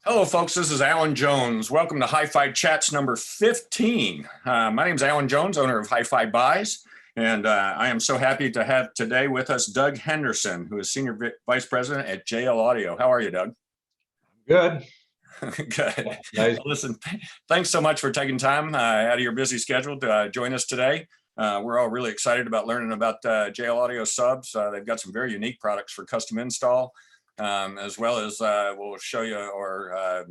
Hello, folks. This is Alan Jones. Welcome to HiFi Chats number 15. My name is Alan Jones, owner of HiFi Buys, and I am so happy to have today with us Doug Henderson, who is Senior Vice President at JL Audio. How are you, Doug? Good. Good. Nice. Listen, thanks so much for taking time out of your busy schedule to join us today. We're all really excited about learning about JL Audio subs. They've got some very unique products for custom install. As well as we'll show you or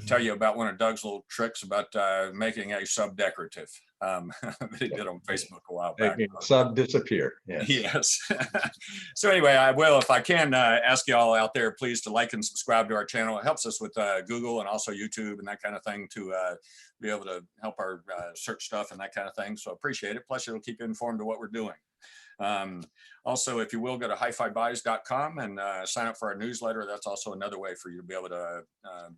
tell you about one of Doug's little tricks about making a sub decorative that he did on Facebook a while back. Making sub disappear. Yes. Yes. So anyway, I will, if I can, ask you all out there, please to like and subscribe to our channel. It helps us with Google and also YouTube and that kind of thing to be able to help our search stuff and that kind of thing. So appreciate it. Plus, it'll keep you informed of what we're doing. Also, if you will, go to hifibuys.com and sign up for our newsletter. That's also another way for you to be able to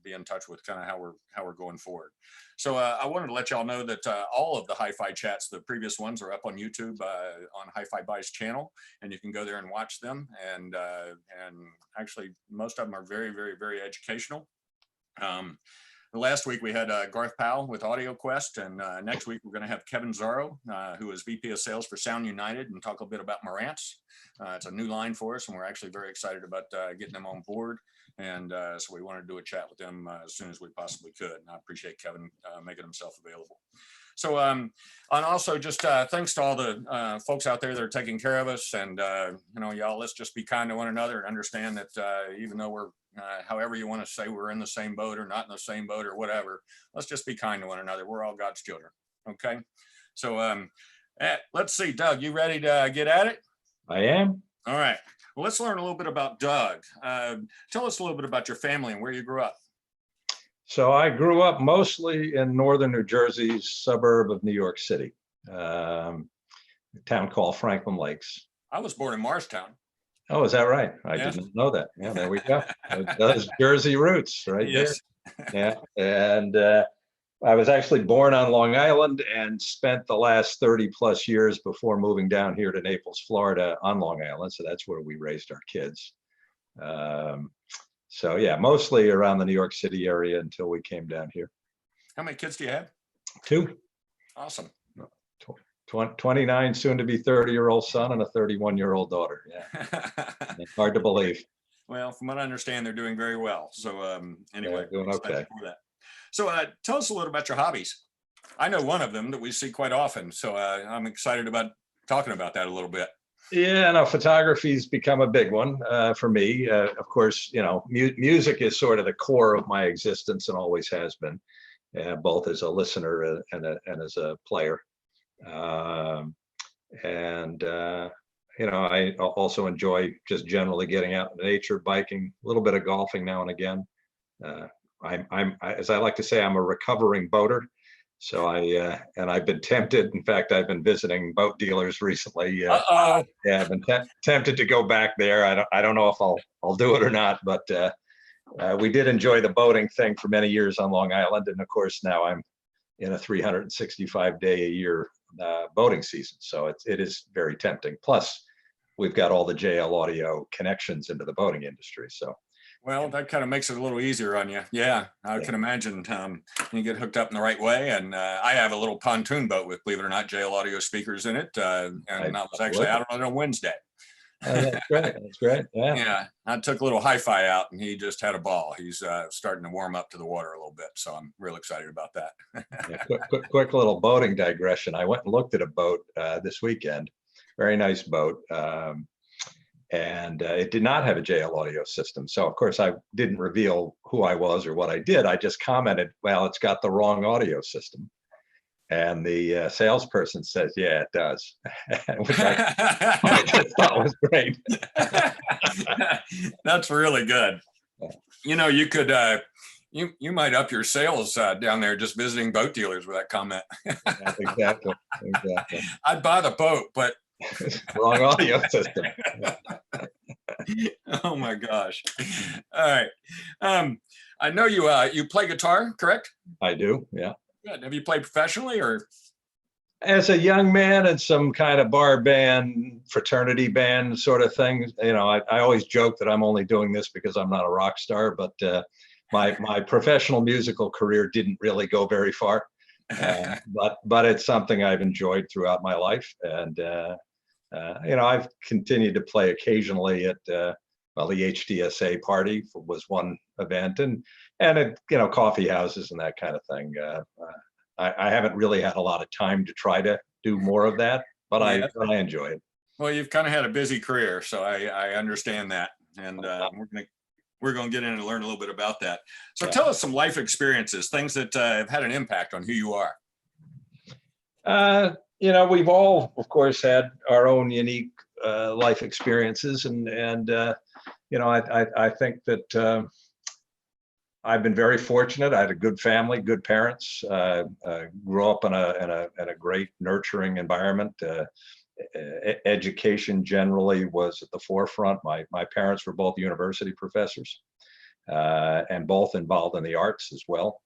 be in touch with kind of how we're going forward. So I wanted to let y'all know that all of the HiFi chats, the previous ones, are up on YouTube on HiFi Buys channel, and you can go there and watch them. And actually, most of them are very, very, very educational. Last week we had Garth Powell with Audio Quest, and next week we're going to have Kevin Zaro, who is VP of Sales for Sound United, and talk a bit about Marantz. It's a new line for us, and we're actually very excited about getting them on board. And so we wanted to do a chat with them as soon as we possibly could. And I appreciate Kevin making himself available. So, and also just thanks to all the folks out there that are taking care of us. And, y'all, let's just be kind to one another and understand that even though we're however you want to say we're in the same boat or not in the same boat or whatever, let's just be kind to one another. We're all God's children. Okay. So let's see, Doug, you ready to get at it? I am. All right. Well, let's learn a little bit about Doug. Tell us a little bit about your family and where you grew up. So I grew up mostly in northern New Jersey's suburb of New York City, a town called Franklin Lakes. I was born in Morristown. Oh, is that right? I didn't know that. Yeah, there we go. Those Jersey roots right Yes. there. Yeah, and I was actually born on Long Island and spent the last 30 plus years before moving down here to Naples, Florida on Long Island. So that's where we raised our kids. So yeah, mostly around the New York City area until we came down here. How many kids do you have? 2. Awesome. 29 soon to be 30-year-old son and a 31-year-old daughter. Yeah. It's hard to believe. Well, from what I understand, they're doing very well. So anyway, doing okay. So tell us a little about your hobbies. I know one of them that we see quite often. So I'm excited about talking about that a little bit. Yeah, no, photography's become a big one for me. Of course, music is sort of the core of my existence and always has been, both as a listener and as a player. I also enjoy just generally getting out in nature, biking, a little bit of golfing now and again. As I like to say, I'm a recovering boater. So I've been tempted. In fact, I've been visiting boat dealers recently. Yeah, I've been tempted to go back there. I don't know if I'll do it or not, but we did enjoy the boating thing for many years on Long Island, and of course now I'm in a 365-day-a-year boating season. So it is very tempting. Plus, we've got all the JL Audio connections into the boating industry. So. Well, that kind of makes it a little easier on you. Yeah, I can imagine you get hooked up in the right way. And I have a little pontoon boat with, believe it or not, JL Audio speakers in it. And I was actually out on it on Wednesday. That's great. That's great. Yeah. Yeah, I took a little HiFi out and he just had a ball. He's starting to warm up to the water a little bit. So I'm real excited about that. Yeah, quick little boating digression. I went and looked at a boat this weekend. Very nice boat. And it did not have a JL Audio system. So of course I didn't reveal who I was or what I did. I just commented, well, it's got the wrong audio system. And the salesperson says, yeah, it does. Which I just thought was great. That's really good. You could, you might up your sales down there just visiting boat dealers with that comment. Exactly. I'd buy the boat, but wrong audio system. Oh my gosh. All right. I know you play guitar, correct? I do, yeah. Good. Have you played professionally or? As a young man in some kind of bar band, fraternity band sort of thing, I always joke that I'm only doing this because I'm not a rock star, but my professional musical career didn't really go very far, but it's something I've enjoyed throughout my life, and I've continued to play occasionally at well, the HDSA party was one event, and at coffee houses and that kind of thing. I haven't really had a lot of time to try to do more of that, but Yeah. I enjoy it. Well, you've kind of had a busy career, so I understand that, and we're gonna get in and learn a little bit about that. So Yeah. tell us some life experiences, things that have had an impact on who you are. We've all, of course, had our own unique life experiences, and I think that I've been very fortunate. I had a good family, good parents. Grew up in a great nurturing environment. Education generally was at the forefront. My parents were both university professors, and both involved in the arts as well.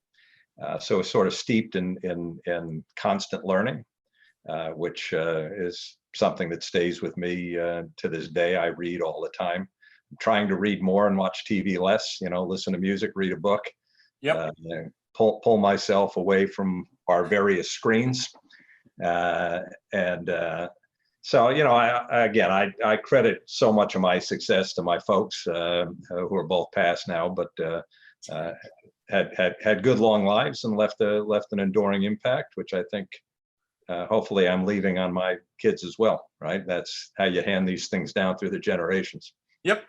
So sort of steeped in constant learning, which is something that stays with me to this day. I read all the time. I'm trying to read more and watch TV less. Listen to music, read a book. Yep. Pull myself away from our various screens, so, I credit so much of my success to my folks who are both passed now, but had good long lives and left an enduring impact, which I think hopefully I'm leaving on my kids as well. Right? That's how you hand these things down through the generations. Yep.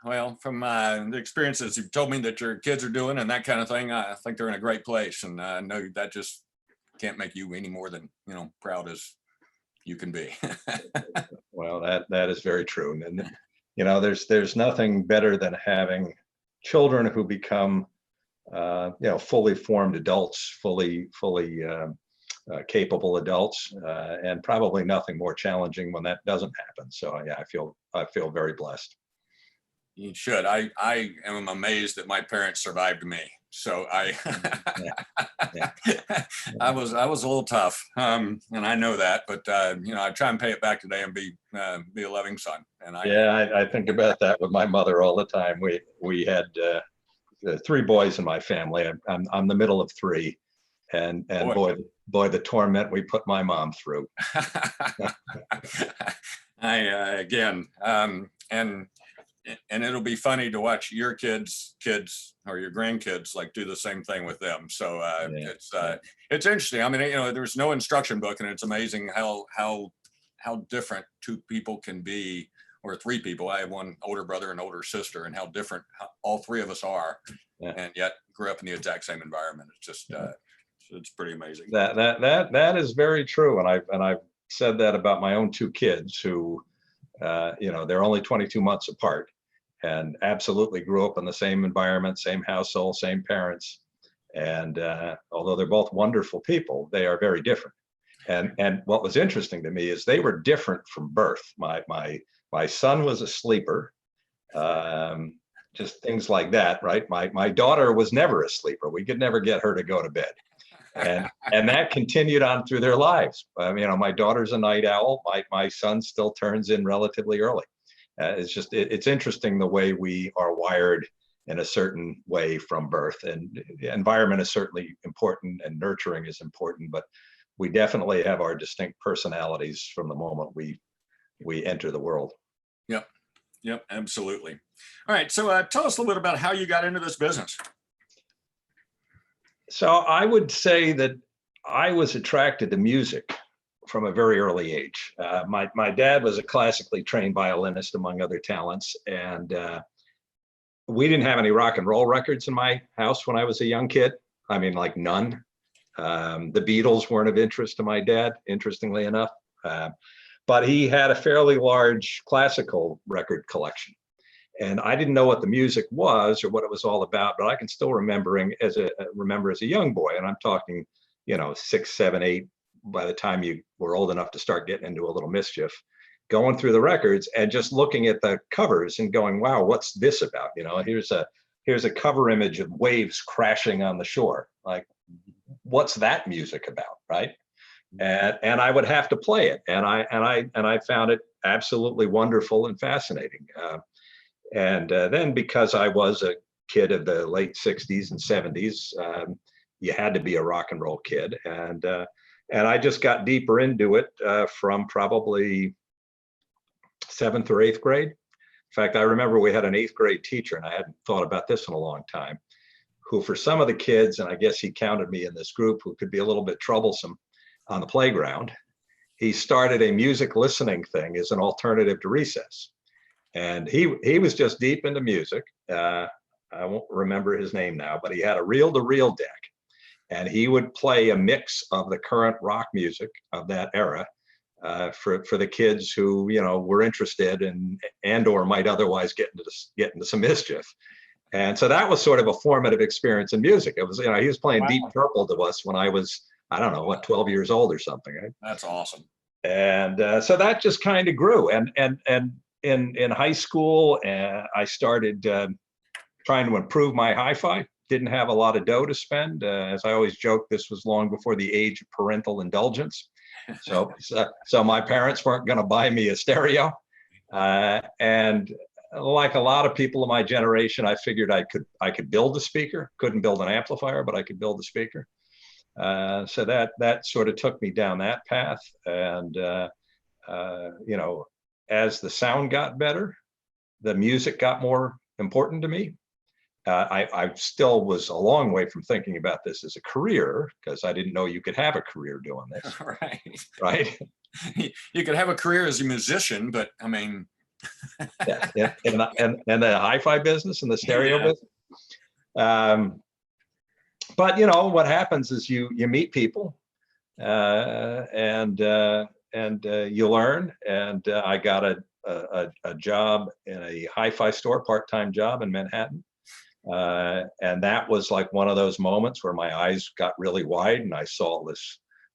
Well, from the experiences you've told me that your kids are doing and that kind of thing, I think they're in a great place, and I know that just can't make you any more than proud as you can be. Well, that is very true, and there's nothing better than having children who become fully formed adults, fully capable adults, and probably nothing more challenging when that doesn't happen. So yeah, I feel very blessed. You should. I am amazed that my parents survived me. So Yeah. I was a little tough, and I know that. But I try and pay it back today and be a loving son. And I think about that with my mother all the time. We had 3 boys in my family. I'm the middle of 3, and boy, the torment we put my mom through. And it'll be funny to watch your kids or your grandkids do the same thing with them. So it's interesting. I mean, there's no instruction book, and it's amazing how different 2 people can be, or 3 people. I have one older brother and older sister, and how different all 3 of us are, and yet grew up in the exact same environment. It's just it's pretty amazing. That is very true, and I've said that about my own 2 kids who, they're only 22 months apart, and absolutely grew up in the same environment, same household, same parents. And although they're both wonderful people, they are very different. And what was interesting to me is they were different from birth. My son was a sleeper, just things like that, right? My daughter was never a sleeper. We could never get her to go to bed. And that continued on through their lives. My daughter's a night owl. My son still turns in relatively early. It's interesting the way we are wired in a certain way from birth, and the environment is certainly important, and nurturing is important, but we definitely have our distinct personalities from the moment we enter the world. Yep, absolutely. All right, so tell us a little bit about how you got into this business. So I would say that I was attracted to music from a very early age. My dad was a classically trained violinist, among other talents, and we didn't have any rock and roll records in my house when I was a young kid. I mean, none. The Beatles weren't of interest to my dad, interestingly enough, but he had a fairly large classical record collection. And I didn't know what the music was or what it was all about, but I can still remember as a young boy, and I'm talking, 6, 7, 8, by the time you were old enough to start getting into a little mischief, going through the records and just looking at the covers and going, wow, what's this about? Here's a cover image of waves crashing on the shore. What's that music about, right? And I would have to play it, and I found it absolutely wonderful and fascinating. And then because I was kid of the late 60s and 70s, you had to be a rock and roll kid. And I just got deeper into it from probably 7th or 8th grade. In fact, I remember we had an 8th grade teacher, and I hadn't thought about this in a long time, who for some of the kids, and I guess he counted me in this group, who could be a little bit troublesome on the playground, he started a music listening thing as an alternative to recess. And he was just deep into music. I won't remember his name now, but he had a reel-to-reel deck. And he would play a mix of the current rock music of that era for the kids who, you know, were interested and or might otherwise get into some mischief. And so that was sort of a formative experience in music. It was, you know, he was playing Deep Purple to us when I was, I don't know, what, 12 years old or something. Right? That's awesome. And so that just kind of grew. And in high school, I started trying to improve my hi-fi. Didn't have a lot of dough to spend. As I always joke, this was long before the age of parental indulgence. So my parents weren't going to buy me a stereo. And like a lot of people of my generation, I figured I could build a speaker. Couldn't build an amplifier, but I could build a speaker. So that sort of took me down that path. And you know, as the sound got better, the music got more important to me. I still was a long way from thinking about this as a career, because I didn't know you could have a career doing this. Right. Right. You could have a career as a musician, but I mean. Yeah. And the hi-fi business and the stereo business. But you know what happens is you meet people, and you learn. And I got a job in a hi-fi store, part-time job in Manhattan. And that was like one of those moments where my eyes got really wide and I saw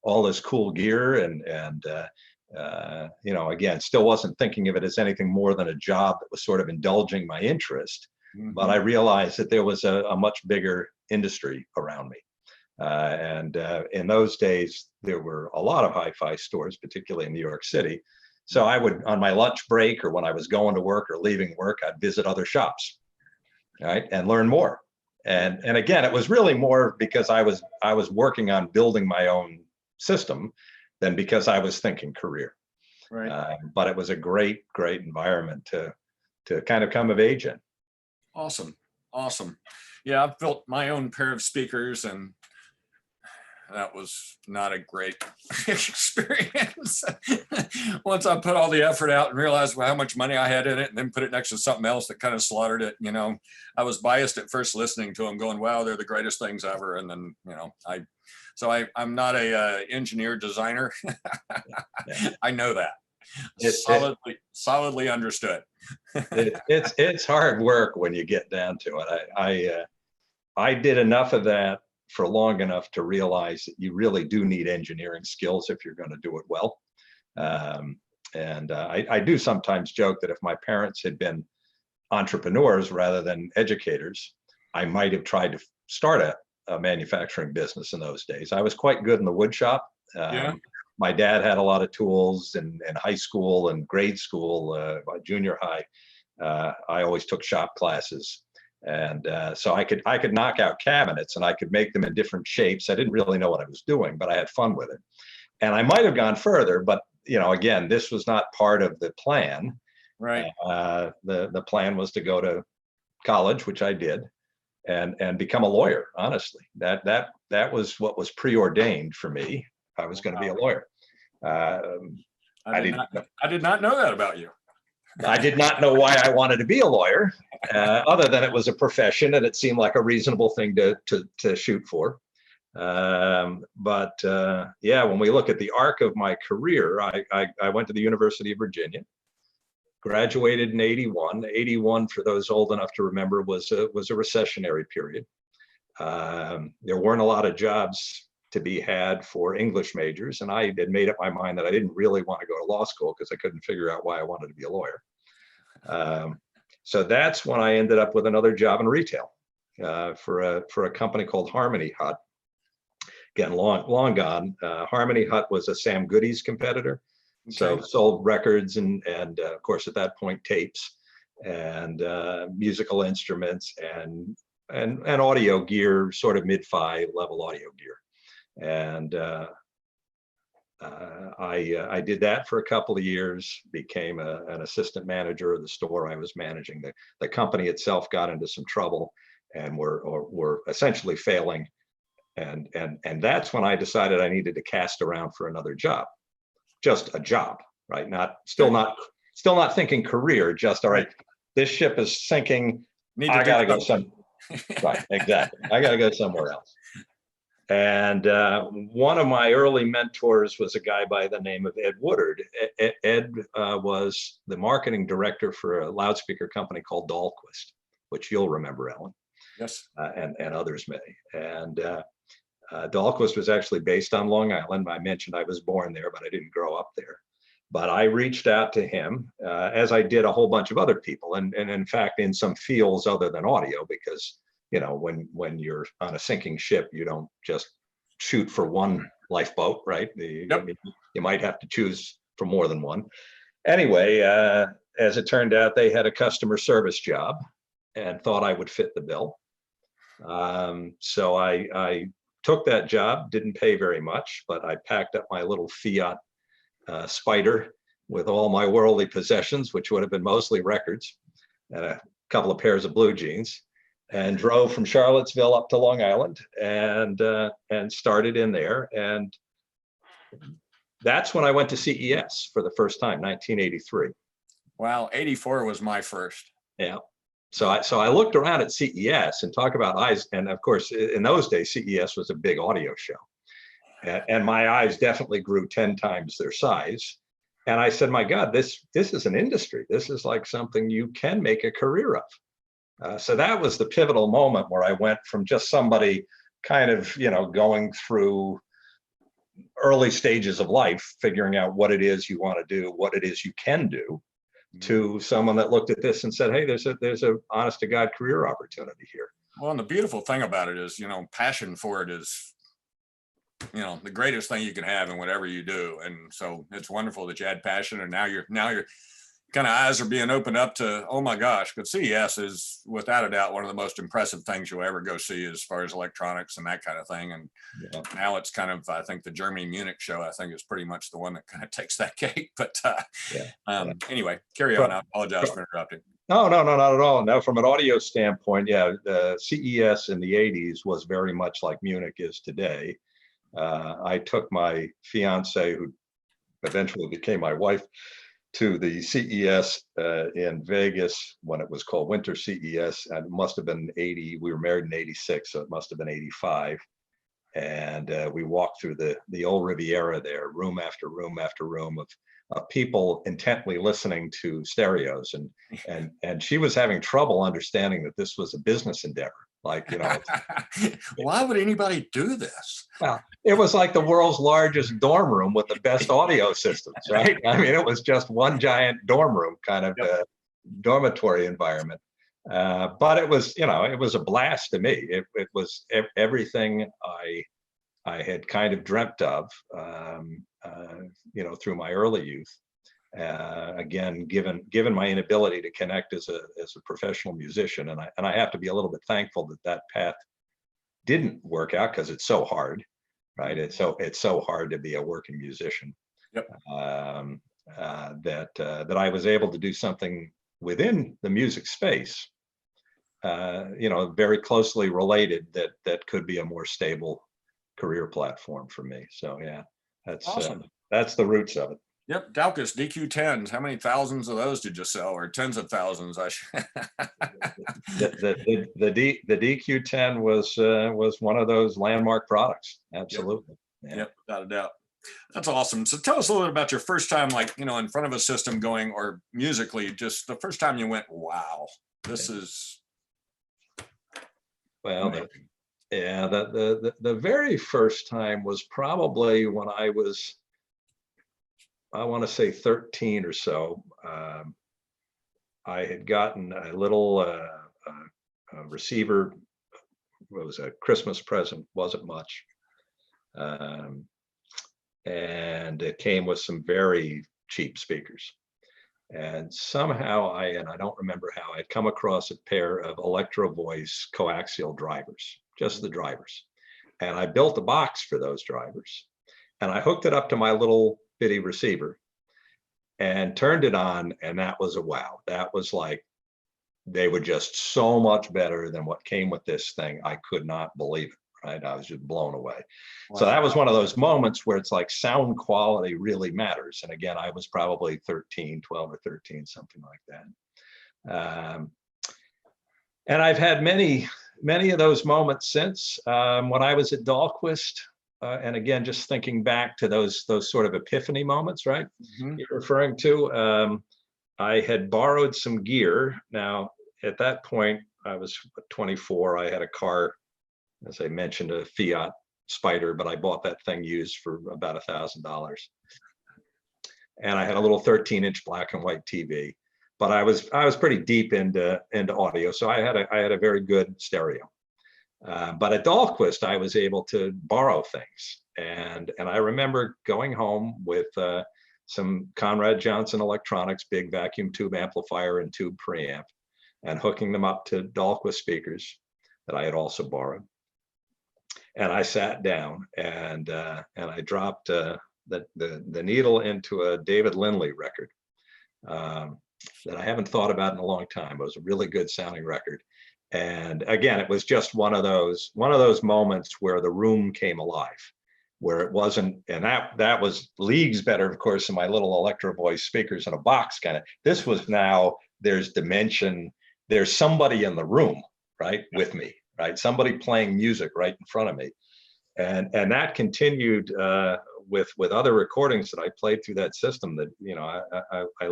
all this cool gear and you know, again, still wasn't thinking of it as anything more than a job that was sort of indulging my interest. Mm-hmm. But I realized that there was a much bigger industry around me. And in those days, there were a lot of hi-fi stores, particularly in New York City. So I would, on my lunch break or when I was going to work or leaving work, I'd visit other shops. Right, and learn more. And again, it was really more because I was working on building my own system than because I was thinking career. Right. But it was a great environment to kind of come of age in. Awesome. Yeah, I've built my own pair of speakers, and that was not a great experience. Once I put all the effort out and realized how much money I had in it, and then put it next to something else that kind of slaughtered it, you know, I was biased at first listening to them going, wow, they're the greatest things ever. And then, you know, I'm not a engineer designer. Yeah. I know that. Solidly understood. It's hard work when you get down to it. I did enough of that for long enough to realize that you really do need engineering skills if you're going to do it well. And I do sometimes joke that if my parents had been entrepreneurs rather than educators, I might have tried to start a manufacturing business in those days. I was quite good in the wood shop. My dad had a lot of tools in high school and grade school, junior high. I always took shop classes. And so I could knock out cabinets and I could make them in different shapes. I didn't really know what I was doing, but I had fun with it. And I might have gone further, but you know, again, this was not part of the plan. Right. The plan was to go to college, which I did, and become a lawyer. Honestly, that was what was preordained for me. I was going to be a lawyer. I did not know that about you. I did not know why I wanted to be a lawyer, other than it was a profession and it seemed like a reasonable thing to shoot for. But yeah, when we look at the arc of my career, I went to the University of Virginia, graduated in 81. 81, for those old enough to remember, was a recessionary period. There weren't a lot of jobs to be had for English majors. And I had made up my mind that I didn't really want to go to law school because I couldn't figure out why I wanted to be a lawyer. So that's when I ended up with another job in retail for a company called Harmony Hut. Again, long gone. Harmony Hut was a Sam Goody's competitor. Okay. So sold records and of course at that point tapes and musical instruments and and audio gear, sort of mid-fi level audio gear. And I did that for a couple of years, became an assistant manager of the store I was managing. The company itself got into some trouble and were essentially failing. And that's when I decided I needed to cast around for another job, just a job, right? Still not thinking career, just all right, this ship is sinking. I gotta go right, exactly. I gotta go somewhere else. And one of my early mentors was a guy by the name of Ed Woodard. Ed was the marketing director for a loudspeaker company called Dahlquist, which you'll remember, Ellen. Yes. And others may. And Dahlquist was actually based on Long Island. I mentioned I was born there, but I didn't grow up there. But I reached out to him, as I did a whole bunch of other people, and in fact, in some fields other than audio, because when you're on a sinking ship, you don't just shoot for one lifeboat, right? Yep. You might have to choose for more than one. Anyway, as it turned out, they had a customer service job and thought I would fit the bill. So I took that job, didn't pay very much, but I packed up my little Fiat Spider with all my worldly possessions, which would have been mostly records, and a couple of pairs of blue jeans, and drove from Charlottesville up to Long Island and started in there. And that's when I went to CES for the first time, 1983. Wow, 84 was my first. Yeah. So I looked around at CES and talk about eyes. And of course, in those days, CES was a big audio show. And my eyes definitely grew 10 times their size. And I said, my God, this is an industry. This is like something you can make a career of. So that was the pivotal moment where I went from just somebody kind of, going through early stages of life, figuring out what it is you want to do, what it is you can do, to someone that looked at this and said, hey, there's a honest to God career opportunity here. Well, and the beautiful thing about it is, passion for it is, the greatest thing you can have in whatever you do. And so it's wonderful that you had passion, and now your kind of eyes are being opened up to, oh my gosh, but CES is without a doubt one of the most impressive things you'll ever go see as far as electronics and that kind of thing. And now it's kind of, I think the Germany Munich show, I think, is pretty much the one that kind of takes that cake. But anyway, carry on. I apologize for interrupting. No, not at all. Now, from an audio standpoint, the CES in the 80s was very much like Munich is today. I took my fiance, who eventually became my wife, to the CES in Vegas when it was called Winter CES, and it must have been 80. We were married in 86, so it must have been 85. And we walked through the old Riviera there, room after room after room of people intently listening to stereos, and she was having trouble understanding that this was a business endeavor. Why would anybody do this? Well, it was like the world's largest dorm room with the best audio systems, right? I mean, it was just one giant dorm room, kind of dormitory environment. But it was, it was a blast to me. It was everything I had kind of dreamt of, through my early youth. Again, given my inability to connect as a professional musician, and I have to be a little bit thankful that path didn't work out, because it's so hard, right? It's so hard to be a working musician. Yep. That I was able to do something within the music space, very closely related, that could be a more stable career platform for me. So yeah, that's awesome. That's the roots of it. Yep, Dahlquist DQ10s. How many thousands of those did you sell, or tens of thousands? The DQ10 was one of those landmark products. Absolutely. Yep, without a doubt. That's awesome. So tell us a little bit about your first time, in front of a system going, or musically, just the first time you went, wow, this is. Well, the very first time was probably when I was, I want to say 13 or so. I had gotten a little receiver. It was a Christmas present, wasn't much. And it came with some very cheap speakers. And somehow and I don't remember how, I'd come across a pair of Electro Voice coaxial drivers, just the drivers. And I built a box for those drivers. And I hooked it up to my little bitty receiver and turned it on. And that was a wow. That was like, they were just so much better than what came with this thing. I could not believe it. Right. I was just blown away. Wow. So that was one of those moments where it's like sound quality really matters. And again, I was probably 13, 12 or 13, something like that. And I've had many of those moments since. When I was at Dahlquist, and again, just thinking back to those sort of epiphany moments, right? Mhm. You're referring to, I had borrowed some gear. Now, at that point, I was 24. I had a car, as I mentioned, a Fiat Spider, but I bought that thing used for about $1,000. And I had a little 13-inch black and white TV. But I was pretty deep into audio, so I had a very good stereo. But at Dahlquist, I was able to borrow things, and I remember going home with some Conrad Johnson Electronics big vacuum tube amplifier and tube preamp, and hooking them up to Dahlquist speakers that I had also borrowed. And I sat down and I dropped the needle into a David Lindley record that I haven't thought about in a long time. It was a really good sounding record. And again, it was just one of those moments where the room came alive, where it wasn't, and that was leagues better, of course, than my little Electro Voice speakers in a box kind of. This was now, there's dimension, there's somebody in the room, right, with me, right? Somebody playing music right in front of me. And that continued with other recordings that I played through that system that, you know, I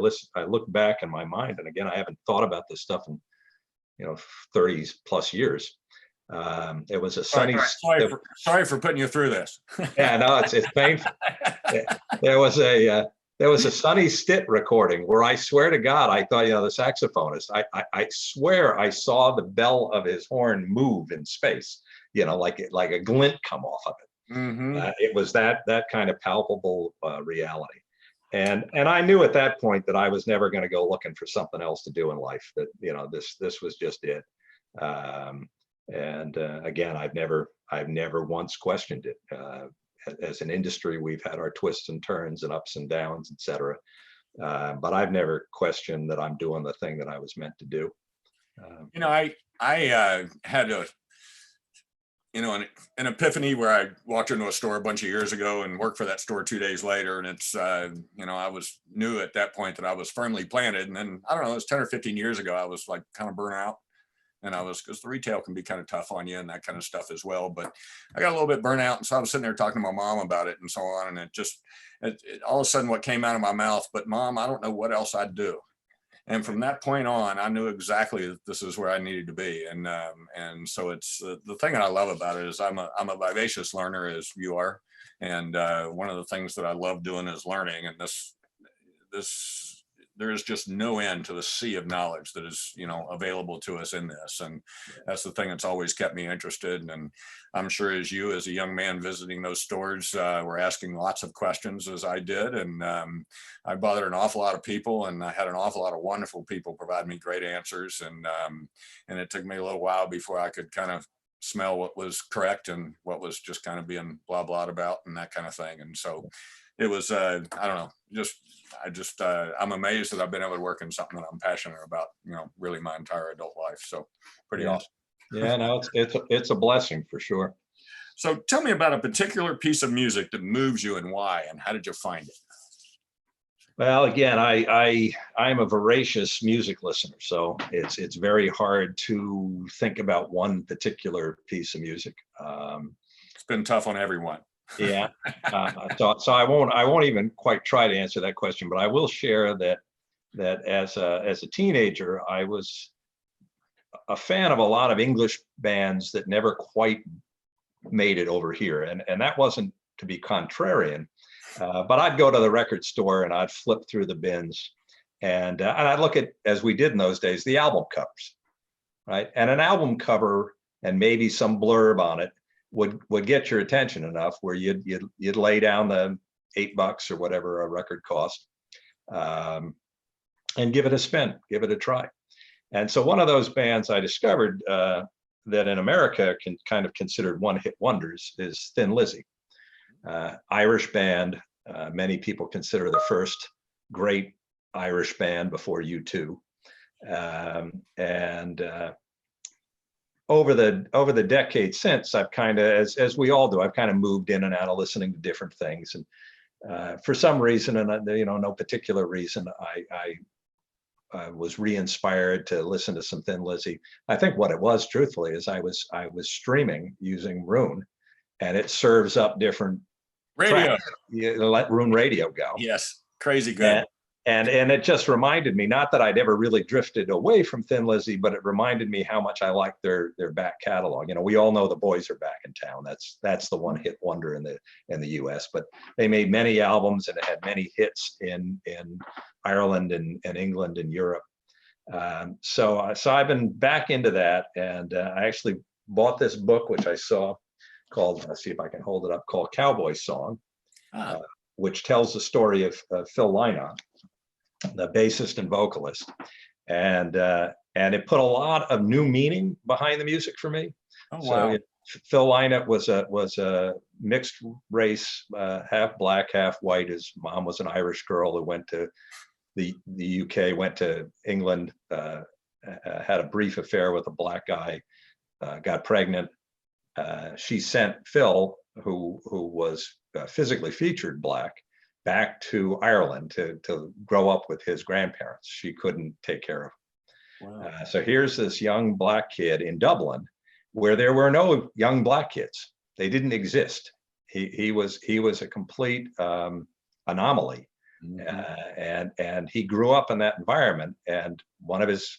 look back in my mind, and again, I haven't thought about this stuff in, 30 plus years. It was a sunny. Sorry for putting you through this. Yeah, no, it's painful. There was a Sonny Stitt recording where I swear to God, I thought, the saxophonist, I swear I saw the bell of his horn move in space, like a glint come off of it. Mm-hmm. It was that kind of palpable reality. And I knew at that point that I was never going to go looking for something else to do in life, that, this was just it. Again, I've never once questioned it. As an industry, we've had our twists and turns and ups and downs, et cetera. But I've never questioned that I'm doing the thing that I was meant to do. I had an epiphany where I walked into a store a bunch of years ago and worked for that store 2 days later. And it's, I knew at that point that I was firmly planted. And then, I don't know, it was 10 or 15 years ago, I was like kind of burnt out. And because the retail can be kind of tough on you and that kind of stuff as well. But I got a little bit burnt out. And so I was sitting there talking to my mom about it and so on. And it all of a sudden what came out of my mouth, but Mom, I don't know what else I'd do. And from that point on, I knew exactly that this is where I needed to be. And so it's the thing that I love about it is I'm a vivacious learner, as you are. And one of the things that I love doing is learning. And there is just no end to the sea of knowledge that is, available to us in this. And that's the thing that's always kept me interested. And I'm sure as you, as a young man visiting those stores, were asking lots of questions as I did. And I bothered an awful lot of people, and I had an awful lot of wonderful people provide me great answers. And it took me a little while before I could kind of smell what was correct and what was just kind of being blah, blah about and that kind of thing. And so it was, I don't know, I'm amazed that I've been able to work in something that I'm passionate about, really my entire adult life. So pretty awesome. Yeah, no, it's a blessing for sure. So tell me about a particular piece of music that moves you and why, and how did you find it? Well, again, I'm a voracious music listener, so it's very hard to think about one particular piece of music. It's been tough on everyone. Yeah. So I won't even quite try to answer that question, but I will share that as a teenager, I was a fan of a lot of English bands that never quite made it over here. And that wasn't to be contrarian, but I'd go to the record store and I'd flip through the bins and I'd look at, as we did in those days, the album covers, right? And an album cover and maybe some blurb on it would get your attention enough where you'd lay down the $8 or whatever a record cost. and give it a spin, give it a try. And so one of those bands I discovered that in America can kind of considered one-hit wonders is Thin Lizzy, Irish band. Many people consider the first great Irish band before U2. And over the decades since, I've kind of, as we all do, I've kind of moved in and out of listening to different things. And for some reason, and no particular reason, I was re-inspired to listen to some Thin Lizzy. I think what it was, truthfully, is I was streaming using Rune, and it serves up different Radio. tracks. You let Rune Radio go. Yes, crazy good. And it just reminded me, not that I'd ever really drifted away from Thin Lizzy, but it reminded me how much I liked their back catalog. We all know the boys are back in town. That's the one-hit wonder in the U.S. But they made many albums and it had many hits in Ireland and England and Europe. So I've been back into that, and I actually bought this book, which I saw, called, let's see if I can hold it up, called Cowboy Song, which tells the story of Phil Lynott, the bassist and vocalist, and it put a lot of new meaning behind the music for me. Oh, wow. So Phil Lynott was a mixed race, half black, half white. His mom was an Irish girl who went to the UK, went to England, had a brief affair with a black guy, got pregnant. She sent Phil, who was physically featured black, back to Ireland to grow up with his grandparents. She couldn't take care of him. Wow. So here's this young black kid in Dublin, where there were no young black kids. They didn't exist. He was a complete anomaly. Mm-hmm. And he grew up in that environment. And one of his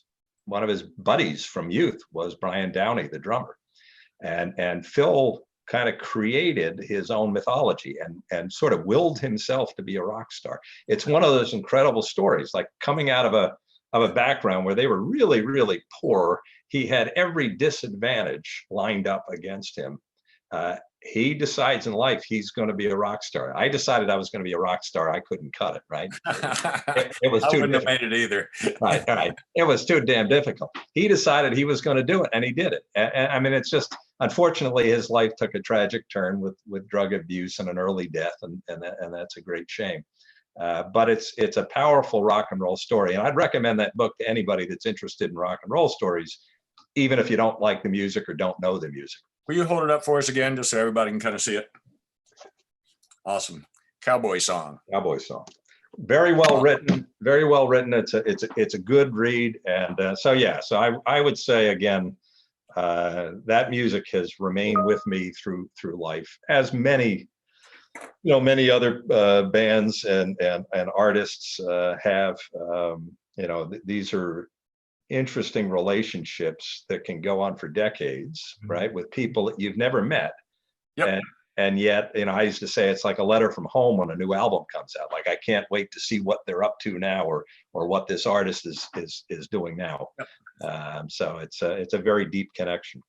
buddies from youth was Brian Downey, the drummer. And Phil kind of created his own mythology and sort of willed himself to be a rock star. It's one of those incredible stories, like coming out of a background where they were really, really poor. He had every disadvantage lined up against him. He decides in life he's going to be a rock star. I decided I was going to be a rock star. I couldn't cut it, right? It was too. I wouldn't have made it either. Right. It was too damn difficult. He decided he was going to do it, and he did it. And I mean, it's just, unfortunately, his life took a tragic turn with drug abuse and an early death, and that's a great shame. But it's a powerful rock and roll story, and I'd recommend that book to anybody that's interested in rock and roll stories, even if you don't like the music or don't know the music. Will you hold it up for us again, just so everybody can kind of see it? Awesome. Cowboy Song. Cowboy Song. Very well written. Very well written. It's a good read. And so I would say again, that music has remained with me through life, as many other bands and artists have. These are interesting relationships that can go on for decades, right? With people that you've never met. Yep. And yet, I used to say it's like a letter from home when a new album comes out. Like, I can't wait to see what they're up to now, or what this artist is doing now. Yep. So it's a very deep connection.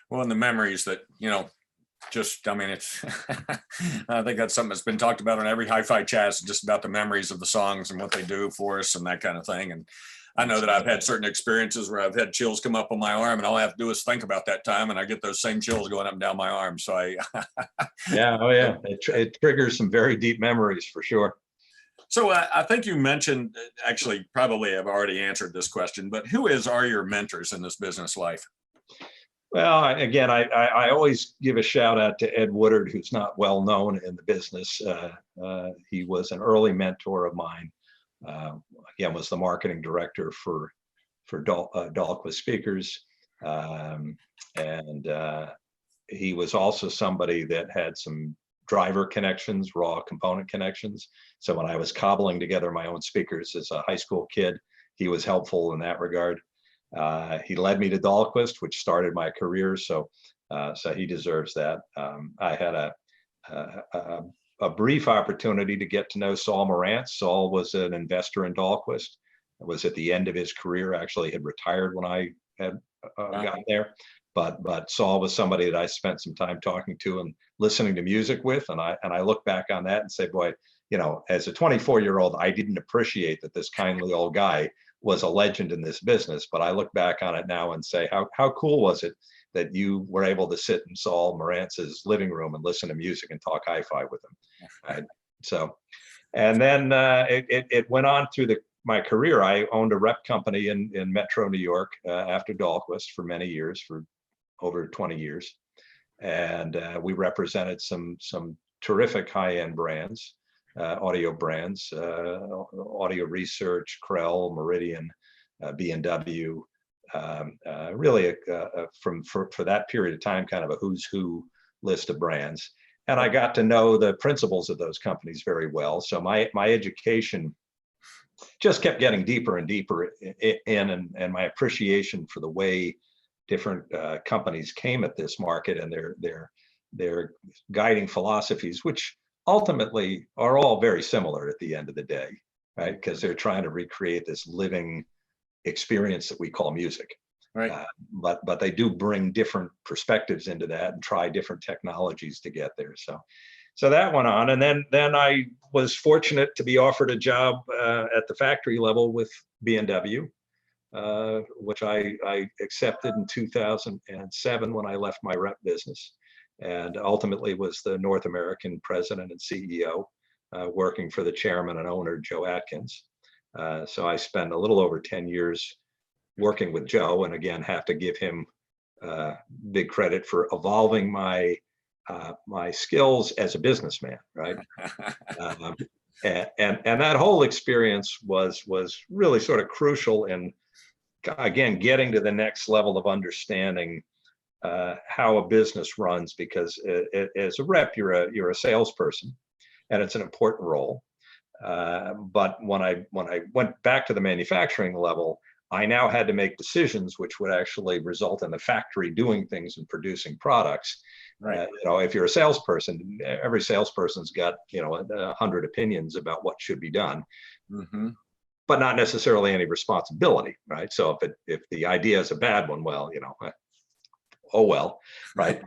Well, and the memories that, it's, I think that's something that's been talked about on every HiFi chat, just about the memories of the songs and what they do for us and that kind of thing. And I know that I've had certain experiences where I've had chills come up on my arm, and all I have to do is think about that time, and I get those same chills going up and down my arm. So it triggers some very deep memories for sure. So I think you mentioned, actually, probably I've already answered this question, but who are your mentors in this business life? Well, again, I always give a shout out to Ed Woodard, who's not well known in the business. He was an early mentor of mine. Again, was the marketing director for Dahlquist Speakers, and he was also somebody that had some driver connections, raw component connections. So when I was cobbling together my own speakers as a high school kid, he was helpful in that regard. He led me to Dahlquist, which started my career. So he deserves that. I had a brief opportunity to get to know Saul Morantz. Saul was an investor in Dahlquist. It was at the end of his career, actually had retired when I had gotten there. But Saul was somebody that I spent some time talking to and listening to music with. And I look back on that and say, boy, you know, as a 24-year-old, I didn't appreciate that this kindly old guy was a legend in this business. But I look back on it now and say, how cool was it that you were able to sit in Saul Morantz's living room and listen to music and talk hi-fi with him. Right? So, and then it went on through my career. I owned a rep company in Metro New York after Dahlquist for many years, for over 20 years. And we represented some terrific high-end brands, audio brands, Audio Research, Krell, Meridian, B&W, really for that period of time, kind of a who's who list of brands. And I got to know the principals of those companies very well. So my education just kept getting deeper and deeper and my appreciation for the way different companies came at this market and their guiding philosophies, which ultimately are all very similar at the end of the day, right? Because they're trying to recreate this living experience that we call music. Right. But they do bring different perspectives into that and try different technologies to get there. So that went on, and then I was fortunate to be offered a job at the factory level with B&W, which I accepted in 2007 when I left my rep business, and ultimately was the North American president and CEO, working for the chairman and owner, Joe Atkins. So I spent a little over 10 years working with Joe, and again, have to give him big credit for evolving my skills as a businessman, right? And that whole experience was really sort of crucial in, again, getting to the next level of understanding how a business runs, because as a rep, you're a salesperson, and it's an important role. But when I went back to the manufacturing level, I now had to make decisions which would actually result in the factory doing things and producing products. Right. You know, if you're a salesperson, every salesperson's got, 100 opinions about what should be done, but not necessarily any responsibility, right? So if the idea is a bad one, well, oh well, right?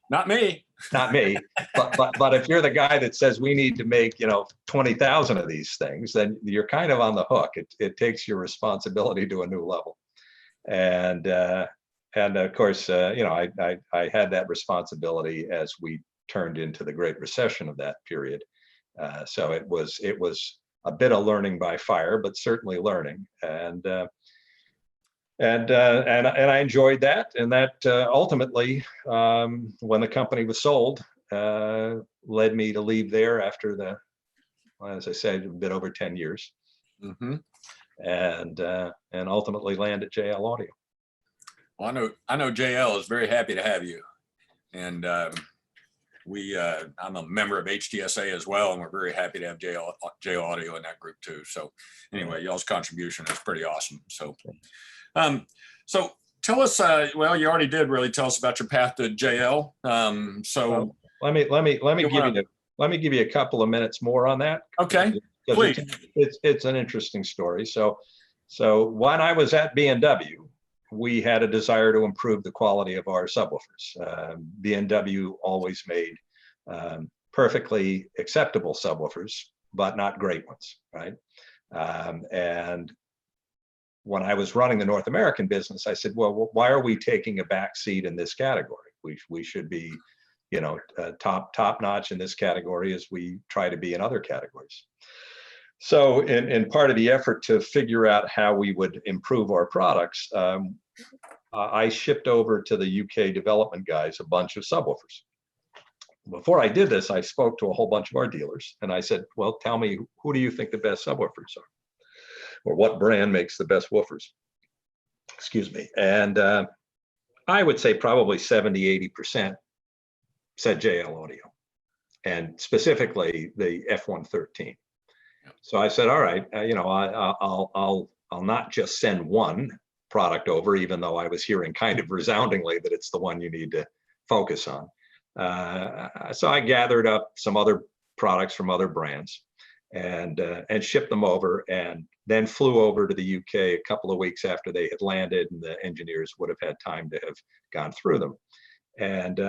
Not me. Not me. But if you're the guy that says we need to make 20,000 of these things, then you're kind of on the hook. It takes your responsibility to a new level, and of course, I had that responsibility as we turned into the Great Recession of that period. So it was a bit of learning by fire, but certainly learning, and I enjoyed that, and that ultimately, when the company was sold, led me to leave there after as I said, a bit over 10 years, and ultimately land at JL Audio. Well, I know JL is very happy to have you, and I'm a member of HTSA as well, and we're very happy to have JL Audio in that group too. So anyway, y'all's contribution is pretty awesome. So. So tell us, well, you already did really tell us about your path to JL. So let me give you a couple of minutes more on that. Okay, please. It's an interesting story. So when I was at B&W, we had a desire to improve the quality of our subwoofers. B&W always made perfectly acceptable subwoofers, but not great ones, right? And when I was running the North American business, I said, well, why are we taking a back seat in this category? We should be, top notch in this category as we try to be in other categories. So in part of the effort to figure out how we would improve our products, I shipped over to the UK development guys a bunch of subwoofers. Before I did this, I spoke to a whole bunch of our dealers, and I said, well, tell me, who do you think the best subwoofers are? Or what brand makes the best woofers? Excuse me. And I would say probably 70–80% said JL Audio, and specifically the F113. So I said, all right, I'll not just send one product over, even though I was hearing kind of resoundingly that it's the one you need to focus on. So I gathered up some other products from other brands and shipped them over, and then flew over to the UK a couple of weeks after they had landed, and the engineers would have had time to have gone through them. And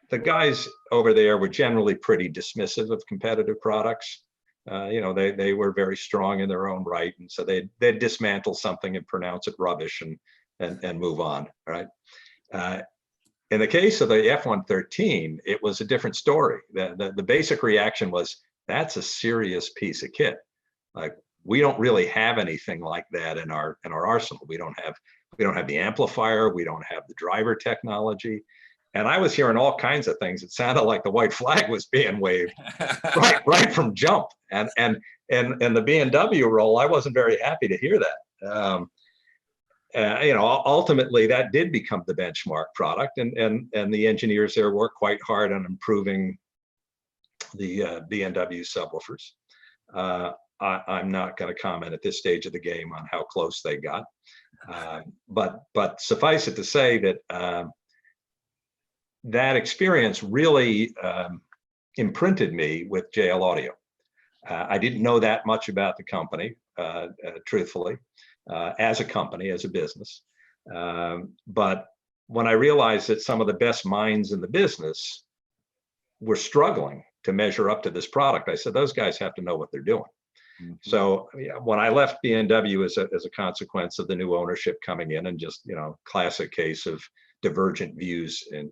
the guys over there were generally pretty dismissive of competitive products. You know, they were very strong in their own right, and so they'd dismantle something and pronounce it rubbish and move on, right? In the case of the F-113, it was a different story. The basic reaction was, that's a serious piece of kit. Like, we don't really have anything like that in our arsenal. We don't have the amplifier, we don't have the driver technology. And I was hearing all kinds of things. It sounded like the white flag was being waved right from jump. And the B&W role, I wasn't very happy to hear that. You know, ultimately that did become the benchmark product, and the engineers there worked quite hard on improving the B&W subwoofers. I'm not going to comment at this stage of the game on how close they got, but suffice it to say that that experience really imprinted me with JL Audio. I didn't know that much about the company, truthfully, as a company, as a business. But when I realized that some of the best minds in the business were struggling to measure up to this product, I said, those guys have to know what they're doing. Mm-hmm. So yeah, when I left B&W as a consequence of the new ownership coming in, and just, you know, classic case of divergent views in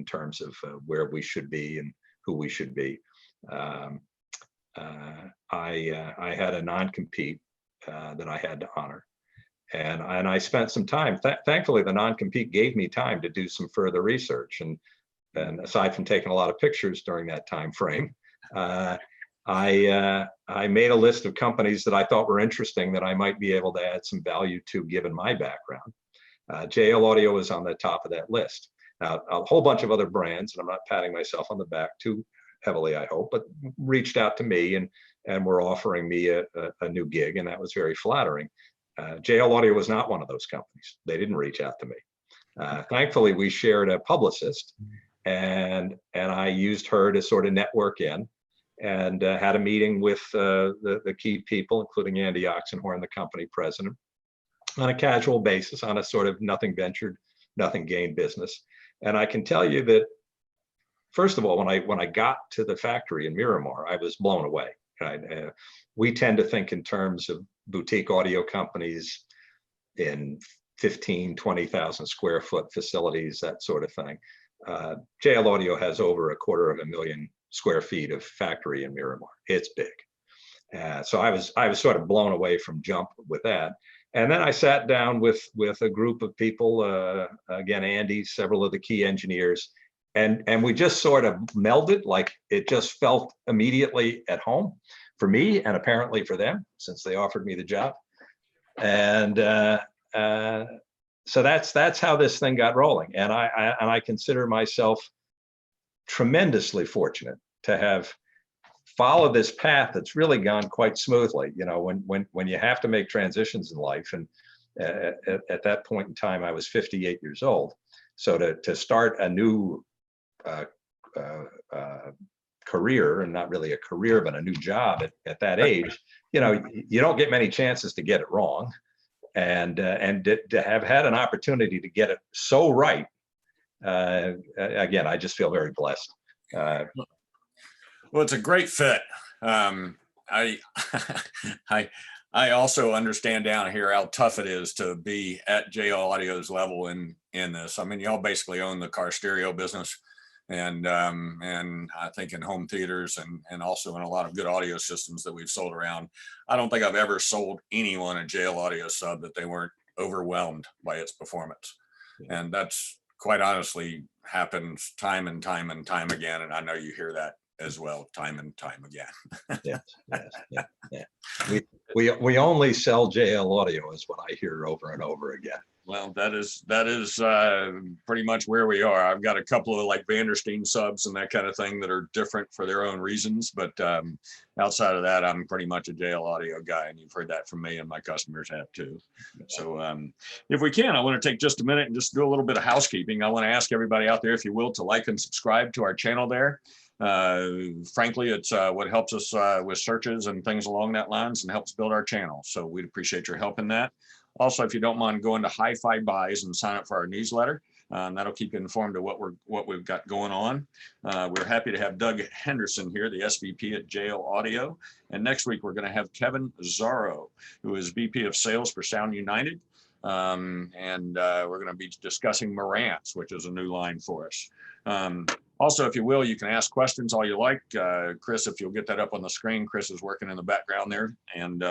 terms of where we should be and who we should be, I had a non-compete that I had to honor, and I spent some time. Thankfully, the non-compete gave me time to do some further research, and aside from taking a lot of pictures during that time frame, I made a list of companies that I thought were interesting that I might be able to add some value to, given my background. JL Audio was on the top of that list. Now, a whole bunch of other brands, and I'm not patting myself on the back too heavily, I hope, but reached out to me and were offering me a new gig, and that was very flattering. JL Audio was not one of those companies. They didn't reach out to me. Thankfully, we shared a publicist, and I used her to sort of network in, and had a meeting with the key people, including Andy Oxenhorn, the company president, on a casual basis, on a sort of nothing ventured, nothing gained business. And I can tell you that, first of all, when I got to the factory in Miramar, I was blown away. Right? We tend to think in terms of boutique audio companies in 15, 20,000 square foot facilities, that sort of thing. JL Audio has over 250,000 square feet of factory in Miramar. It's big. So I was sort of blown away from jump with that. And then I sat down with a group of people, again, Andy, several of the key engineers, and we just sort of melded. Like, it just felt immediately at home for me, and apparently for them, since they offered me the job. And so that's how this thing got rolling. And I consider myself tremendously fortunate to have followed this path that's really gone quite smoothly. You know, when you have to make transitions in life, and at that point in time, I was 58 years old. So to start a new career, and not really a career, but a new job at that age, you know, you don't get many chances to get it wrong, and to have had an opportunity to get it so right, again, I just feel very blessed. Well, it's a great fit. I also understand down here how tough it is to be at JL Audio's level in this. I mean, y'all basically own the car stereo business, and I think in home theaters and also in a lot of good audio systems that we've sold around. I don't think I've ever sold anyone a JL Audio sub that they weren't overwhelmed by its performance, and that's quite honestly happens time and time and time again. And I know you hear that as well, time and time again. Yes. We only sell JL Audio, is what I hear over and over again. Well, that is pretty much where we are. I've got a couple of like Vandersteen subs and that kind of thing that are different for their own reasons, but outside of that, I'm pretty much a JL Audio guy, and you've heard that from me, and my customers have too. So if we can, I want to take just a minute and just do a little bit of housekeeping. I want to ask everybody out there, if you will, to like and subscribe to our channel there. Frankly, it's what helps us with searches and things along that lines, and helps build our channel. So we'd appreciate your help in that. Also, if you don't mind going to HiFi Buys and sign up for our newsletter, That'll keep you informed of what we've got going on. We're happy to have Doug Henderson here, the SVP at JL Audio. And next week, we're going to have Kevin Zarro, who is VP of Sales for Sound United. We're going to be discussing Marantz, which is a new line for us. Also, if you will, you can ask questions all you like. Chris, if you'll get that up on the screen, Chris is working in the background there, and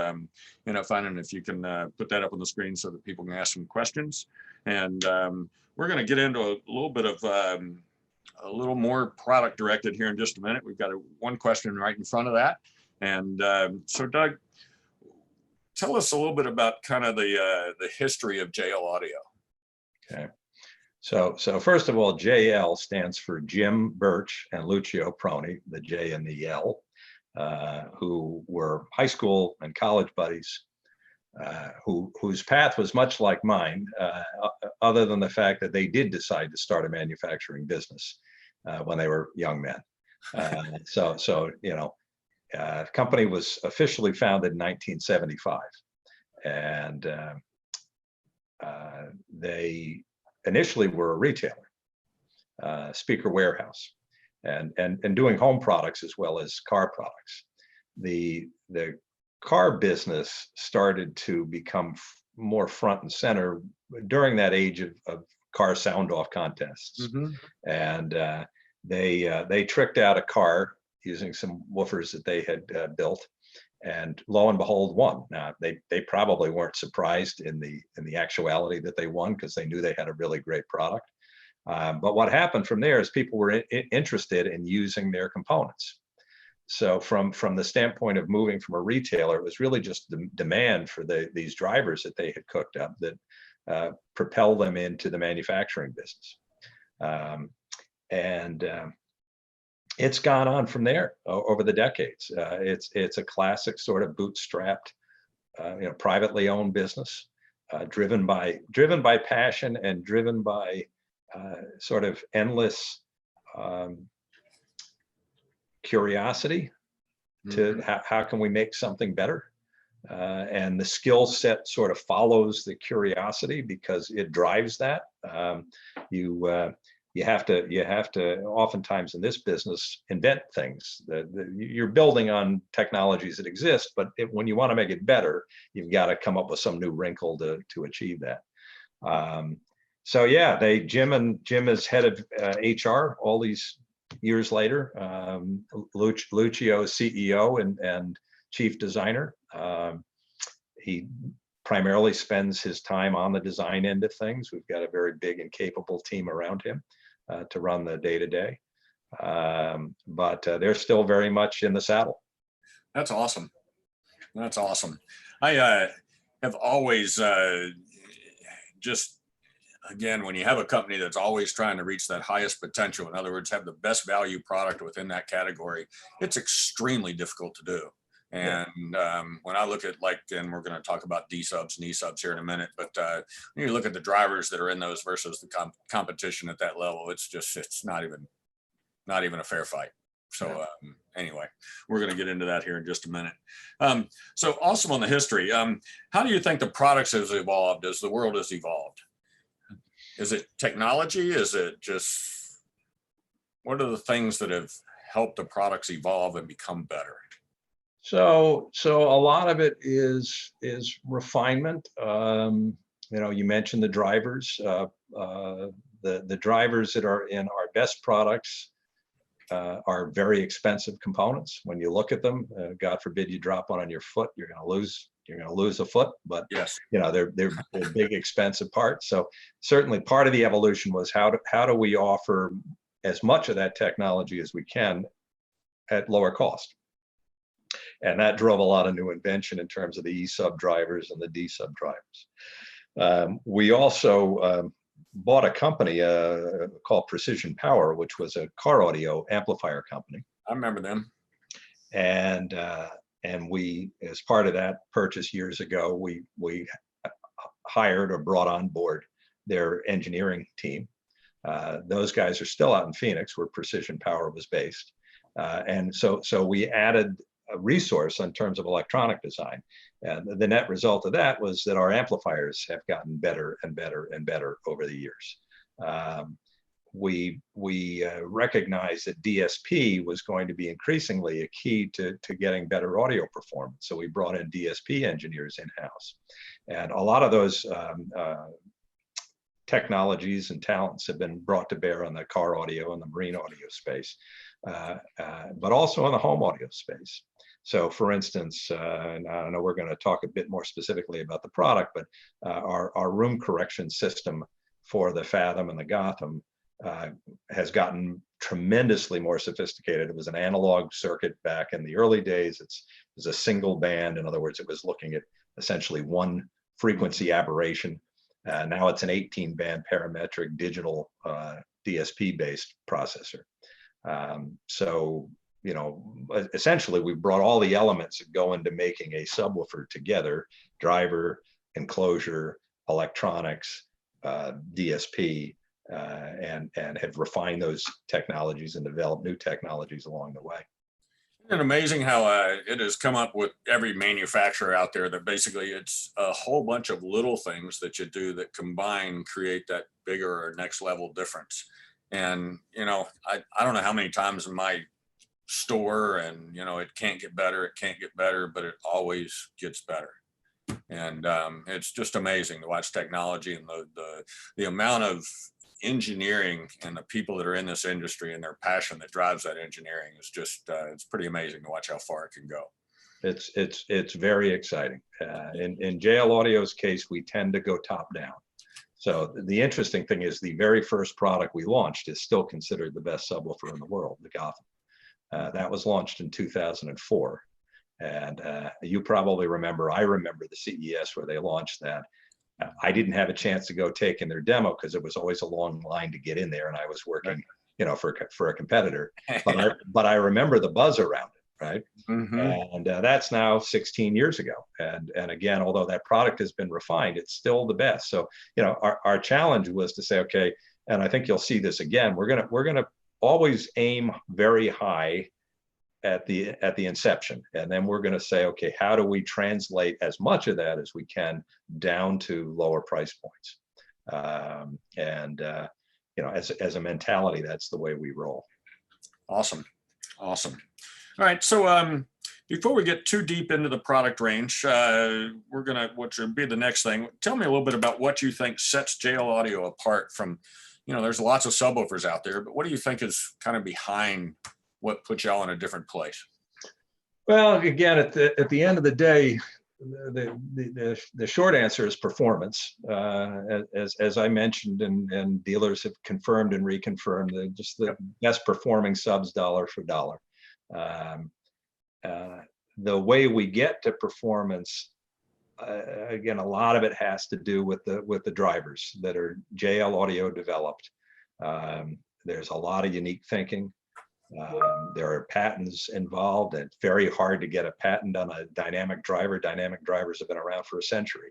finding if you can put that up on the screen so that people can ask some questions. And we're going to get into a little bit of a little more product directed here in just a minute. We've got one question right in front of that. And so, Doug, tell us a little bit about kind of the history of JL Audio. Okay. So first of all, JL stands for Jim Birch and Lucio Proni, the J and the L, who were high school and college buddies, whose path was much like mine, other than the fact that they did decide to start a manufacturing business when they were young men. The company was officially founded in 1975, and they initially were a retailer, speaker warehouse, and doing home products as well as car products. The car business started to become more front and center during that age of car sound off contests. Mm-hmm. And they tricked out a car using some woofers that they had built, and lo and behold, won. Now they probably weren't surprised in the actuality that they won, because they knew they had a really great product. But what happened from there is people were interested in using their components. So from the standpoint of moving from a retailer, it was really just the demand for these drivers that they had cooked up that propelled them into the manufacturing business. It's gone on from there over the decades. It's a classic sort of bootstrapped, privately owned business, driven by passion and driven by sort of endless curiosity to how can we make something better, and the skill set sort of follows the curiosity because it drives that. You have to oftentimes in this business invent things. You're building on technologies that exist, but when you want to make it better, you've got to come up with some new wrinkle to achieve that. So yeah, Jim is head of HR all these years later. Lucio is CEO and chief designer. He primarily spends his time on the design end of things. We've got a very big and capable team around him to run the day-to-day, but they're still very much in the saddle. That's awesome. That's awesome. I have always again, when you have a company that's always trying to reach that highest potential, in other words, have the best value product within that category, it's extremely difficult to do. And when I look at and we're going to talk about D subs and E subs here in a minute, but when you look at the drivers that are in those versus the competition at that level, it's not even a fair fight. So anyway, we're going to get into that here in just a minute. So also on the history, how do you think the products has evolved as the world has evolved? Is it technology? Is it just, what are the things that have helped the products evolve and become better? So a lot of it is refinement. You mentioned the drivers. The drivers that are in our best products are very expensive components. When you look at them, God forbid you drop one on your foot, you're going to lose a foot. But yes, they're big, expensive parts. So certainly part of the evolution was how do we offer as much of that technology as we can at lower cost. And that drove a lot of new invention in terms of the E sub drivers and the D sub drivers. We also bought a company called Precision Power, which was a car audio amplifier company. I remember them. And we, as part of that purchase years ago, we hired or brought on board their engineering team. Those guys are still out in Phoenix, where Precision Power was based. And so we added a resource in terms of electronic design. And the net result of that was that our amplifiers have gotten better and better and better over the years. we recognized that DSP was going to be increasingly a key to getting better audio performance. So we brought in DSP engineers in-house. And a lot of those technologies and talents have been brought to bear on the car audio and the marine audio space, but also in the home audio space. So for instance, and I know we're going to talk a bit more specifically about the product, but our room correction system for the Fathom and the Gotham has gotten tremendously more sophisticated. It was an analog circuit back in the early days. It was a single band. In other words, it was looking at essentially one frequency aberration. Now it's an 18-band parametric digital DSP-based processor. So, you know, essentially we brought all the elements that go into making a subwoofer together: driver, enclosure, electronics, DSP, and have refined those technologies and developed new technologies along the way. Isn't it amazing how it has come up with every manufacturer out there that basically it's a whole bunch of little things that you do that combine create that bigger or next level difference. And, you know, I don't know how many times in my store and, you know, it can't get better, but it always gets better. And it's just amazing to watch technology and the amount of engineering and the people that are in this industry and their passion that drives that engineering is just it's pretty amazing to watch how far it can go. It's very exciting. In JL Audio's case, we tend to go top down. So the interesting thing is the very first product we launched is still considered the best subwoofer in the world, the Gotham. That was launched in 2004. And you probably remember, I remember the CES where they launched that. I didn't have a chance to go take in their demo because it was always a long line to get in there, and I was working, you know, for a competitor. But I remember the buzz around it, right? Mm-hmm. And that's now 16 years ago. And again, although that product has been refined, it's still the best. So, you know, our challenge was to say, okay, and I think you'll see this again. We're gonna always aim very high at the inception, and then we're going to say, okay, how do we translate as much of that as we can down to lower price points? You know, as a mentality, that's the way we roll. Awesome. All right, so before we get too deep into the product range, what should be the next thing, tell me a little bit about what you think sets JL Audio apart from, you know, there's lots of subwoofers out there, but what do you think is kind of behind what puts y'all in a different place? Well, again, at the end of the day, the short answer is performance. As I mentioned, and dealers have confirmed and reconfirmed, just the best performing subs dollar for dollar. The way we get to performance, again, a lot of it has to do with the drivers that are JL Audio developed. There's a lot of unique thinking. There are patents involved, and it's very hard to get a patent on a dynamic driver. Dynamic drivers have been around for a century.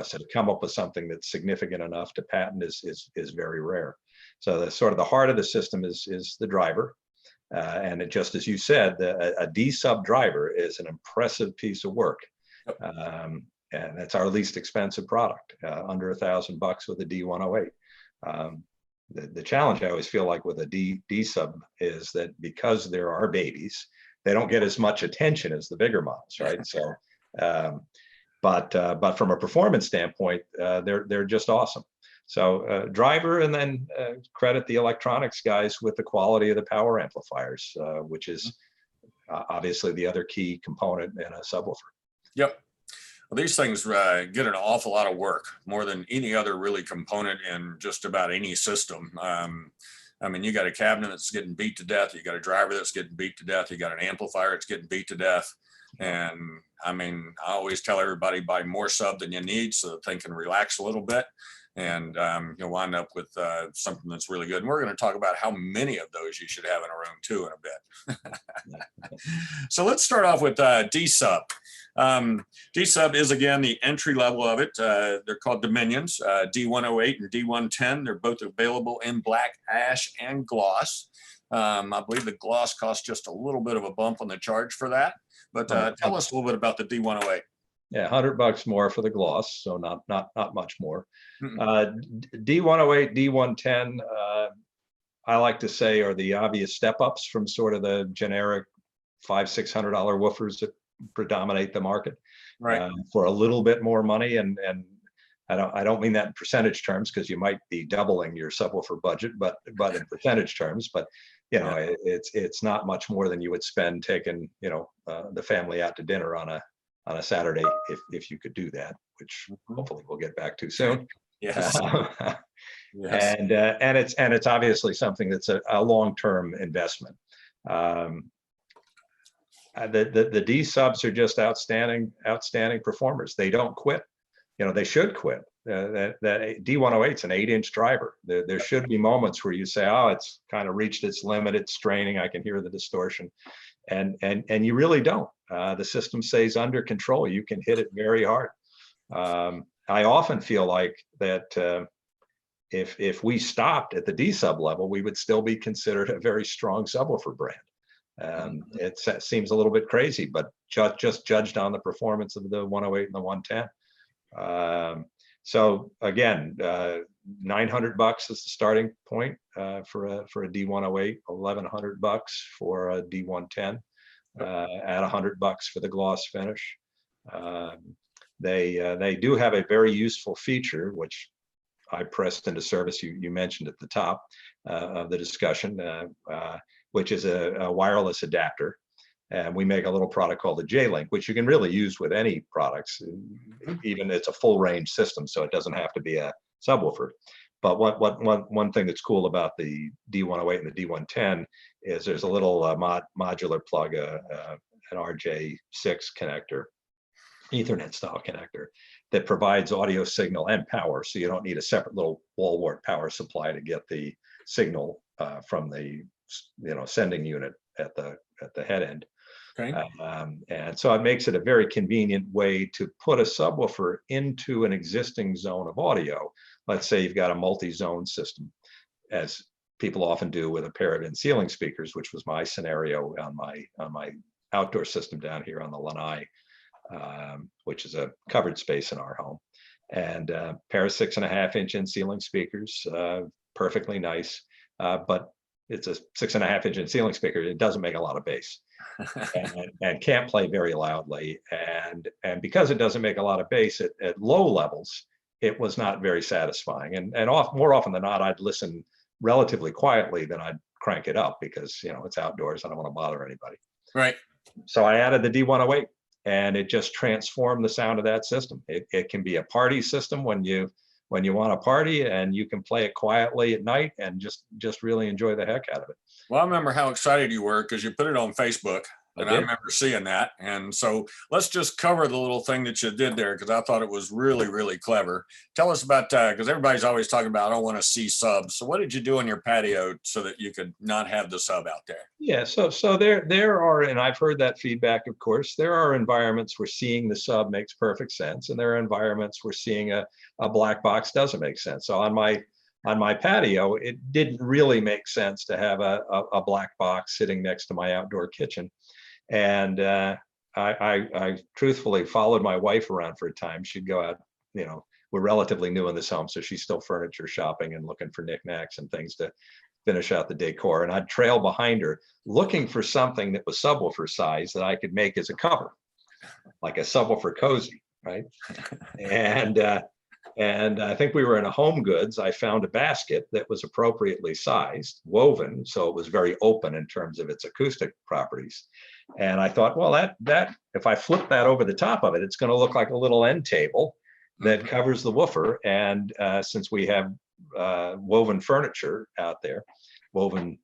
So to come up with something that's significant enough to patent is very rare. So the sort of the heart of the system is the driver. And it, just as you said, a D sub driver is an impressive piece of work. And that's our least expensive product, under $1,000 with a D108. The challenge I always feel like with a D sub is that because there are babies, they don't get as much attention as the bigger models, right? So, but from a performance standpoint, they're just awesome. So driver, and then credit the electronics guys with the quality of the power amplifiers, which is obviously the other key component in a subwoofer. Yep. Well, these things get an awful lot of work, more than any other really component in just about any system. I mean, you got a cabinet that's getting beat to death. You got a driver that's getting beat to death. You got an amplifier that's getting beat to death. And I mean, I always tell everybody, buy more sub than you need so that they can relax a little bit. And you'll wind up with something that's really good. And we're going to talk about how many of those you should have in a room too in a bit. So let's start off with D-Sub. D-Sub is, again, the entry level of it. They're called Dominions, D108 and D110. They're both available in black, ash, and gloss. I believe the gloss costs just a little bit of a bump on the charge for that. But tell us a little bit about the D108. Yeah, $100 more for the gloss, so not much more. Mm-mm. D108, D110, I like to say are the obvious step ups from sort of the generic $500-600 woofers that predominate the market, Right. for a little bit more money. And I don't mean that in percentage terms, because you might be doubling your subwoofer budget, but in percentage terms. But Yeah. it's not much more than you would spend taking the family out to dinner on a Saturday, if you could do that, which Mhm. hopefully we'll get back to soon. Yes. Uh, Yes. and it's obviously something that's a long-term investment. Um, the D subs are just outstanding performers. They don't quit. They should quit. That D108 is an 8-inch driver. There should be moments where you say, oh, it's kind of reached its limit, it's straining, I can hear the distortion, and you really don't. The system stays under control. You can hit it very hard. I often feel like that if we stopped at the D sub level, we would still be considered a very strong subwoofer brand. It seems a little bit crazy, but just judged on the performance of the 108 and the 110. So again, $900 is the starting point for a D108, $1,100 for a D110, at $100 for the gloss finish. They do have a very useful feature, which I pressed into service. You mentioned at the top of the discussion, which is a wireless adapter. And we make a little product called the J-Link, which you can really use with any products. Even it's a full range system, so it doesn't have to be a subwoofer. But one thing that's cool about the D108 and the D110 is there's a little modular plug, an RJ6 connector, Ethernet style connector, that provides audio signal and power. So you don't need a separate little wall wart power supply to get the signal from the sending unit at the head end. Okay. And so it makes it a very convenient way to put a subwoofer into an existing zone of audio. Let's say you've got a multi-zone system, as people often do with a pair of in-ceiling speakers, which was my scenario on my outdoor system down here on the lanai, which is a covered space in our home. And a pair of 6.5-inch in-ceiling speakers, perfectly nice, but it's a 6.5-inch in-ceiling speaker. It doesn't make a lot of bass. and can't play very loudly. And because it doesn't make a lot of bass at low levels, it was not very satisfying. And more often than not, I'd listen relatively quietly than I'd crank it up, because it's outdoors. I don't want to bother anybody. Right. So I added the D108, and it just transformed the sound of that system. It can be a party system when you want to party, and you can play it quietly at night and just really enjoy the heck out of it. Well, I remember how excited you were because you put it on Facebook, and I did. remember seeing that. And so let's just cover the little thing that you did there, because I thought it was really, really clever. Tell us about, because everybody's always talking about, I don't want to see subs. So what did you do on your patio so that you could not have the sub out there? Yeah, so there are, and I've heard that feedback, of course, there are environments where seeing the sub makes perfect sense, and there are environments where seeing a black box doesn't make sense. So on my patio, it didn't really make sense to have a black box sitting next to my outdoor kitchen. And I truthfully followed my wife around for a time. She'd go out, we're relatively new in this home, so she's still furniture shopping and looking for knickknacks and things to finish out the decor. And I'd trail behind her looking for something that was subwoofer size that I could make as a cover, like a subwoofer cozy, right? And I think we were in a Home Goods. I found a basket that was appropriately sized, woven, so it was very open in terms of its acoustic properties. And I thought, well, that if I flip that over the top of it, it's going to look like a little end table that covers the woofer. And since we have woven furniture out there, woven,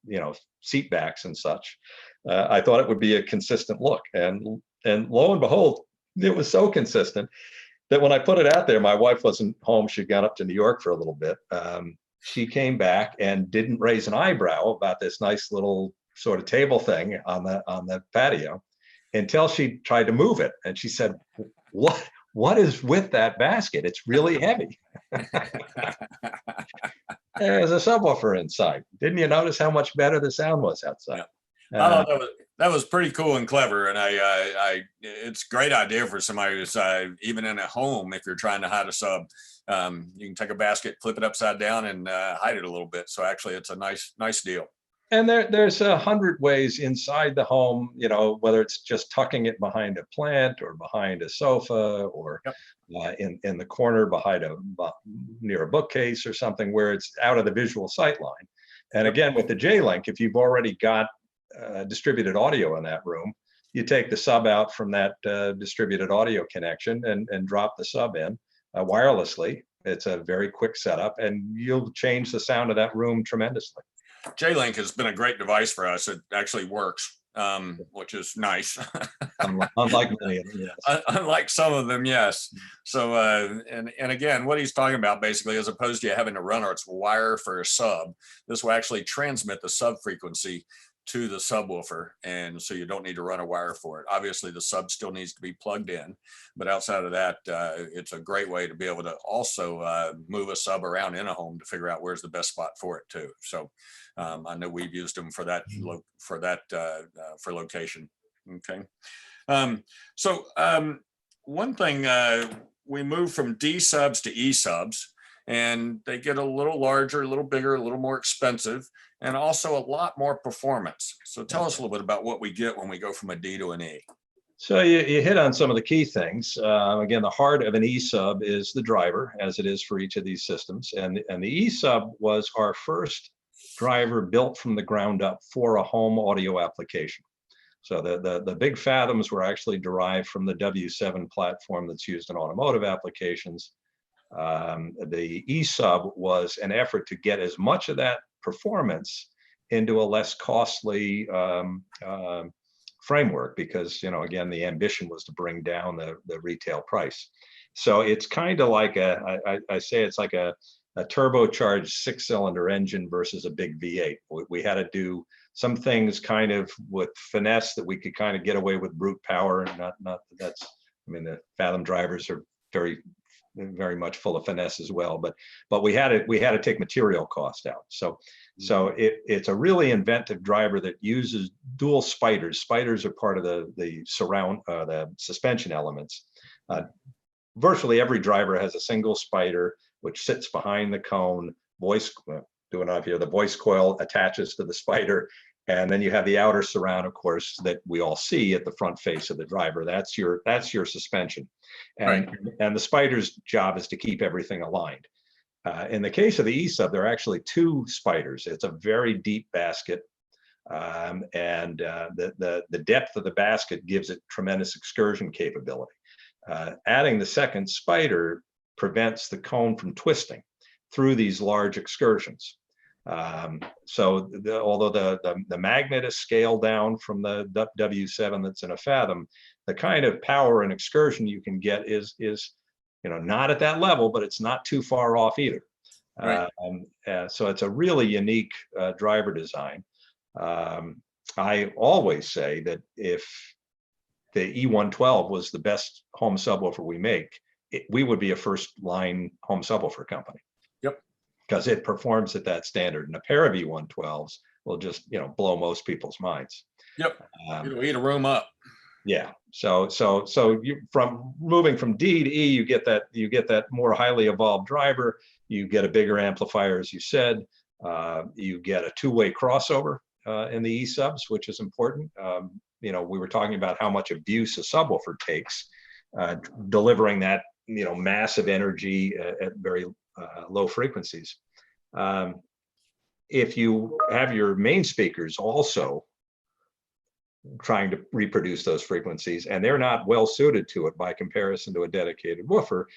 seat backs and such, I thought it would be a consistent look. And lo and behold, it was so consistent that when I put it out there, my wife wasn't home. She'd gone up to New York for a little bit. She came back and didn't raise an eyebrow about this nice little sort of table thing on the patio until she tried to move it. And she said, what is with that basket? It's really heavy. There's a subwoofer inside. Didn't you notice how much better the sound was outside? I thought That was pretty cool and clever, and it's a great idea for somebody who's even in a home. If you're trying to hide a sub, you can take a basket, flip it upside down, and hide it a little bit. So actually, it's a nice deal. And there's 100 ways inside the home, you know, whether it's just tucking it behind a plant or behind a sofa or Yep. in the corner behind near a bookcase or something where it's out of the visual sight line. And Yep. again, with the J-Link, if you've already got distributed audio in that room, you take the sub out from that distributed audio connection and drop the sub in wirelessly. It's a very quick setup, and you'll change the sound of that room tremendously. J-Link has been a great device for us. It actually works, which is nice. Unlike many of them, yes. Unlike some of them, yes. So, and again, what he's talking about basically, as opposed to having to run its wire for a sub, this will actually transmit the sub frequency to the subwoofer, and so you don't need to run a wire for it. Obviously, the sub still needs to be plugged in, but outside of that, it's a great way to be able to also move a sub around in a home to figure out where's the best spot for it too. So I know we've used them for that for location. Okay. One thing, we moved from D subs to E subs, and they get a little larger, a little bigger, a little more expensive, and also a lot more performance. So tell us a little bit about what we get when we go from a D to an E. So you hit on some of the key things. Again, the heart of an E sub is the driver, as it is for each of these systems. And the E sub was our first driver built from the ground up for a home audio application. So the big Fathoms were actually derived from the W7 platform that's used in automotive applications. The E sub was an effort to get as much of that performance into a less costly framework, because, you know, again, the ambition was to bring down the retail price. So it's kind of like I say it's like a turbocharged 6-cylinder engine versus a big V8. We had to do some things kind of with finesse that we could kind of get away with brute power, and not that's, I mean, the Fathom drivers are very much full of finesse as well, but we had to take material cost out. So it's a really inventive driver that uses dual spiders. Spiders are part of the suspension elements. Virtually every driver has a single spider which sits behind the cone. Doing it out here, the voice coil attaches to the spider, and then you have the outer surround, of course, that we all see at the front face of the driver. That's your suspension, and Right. and the spider's job is to keep everything aligned. In the case of the E-sub, there are actually two spiders. It's a very deep basket, and the depth of the basket gives it tremendous excursion capability. Adding the second spider prevents the cone from twisting through these large excursions. Although the magnet is scaled down from the W7 that's in a Fathom, the kind of power and excursion you can get is not at that level, but it's not too far off either. Right. So it's a really unique driver design. I always say that if the E112 was the best home subwoofer we make, we would be a first line home subwoofer company. Yep. Because it performs at that standard, and a pair of E112s will just blow most people's minds. Yep. It'll eat a room up. Yeah. So you, from moving from D to E, you get that more highly evolved driver. You get a bigger amplifier, as you said. You get a two-way crossover in the E subs, which is important. We were talking about how much abuse a subwoofer takes, delivering that massive energy at very low frequencies. If you have your main speakers also trying to reproduce those frequencies, and they're not well suited to it by comparison to a dedicated woofer,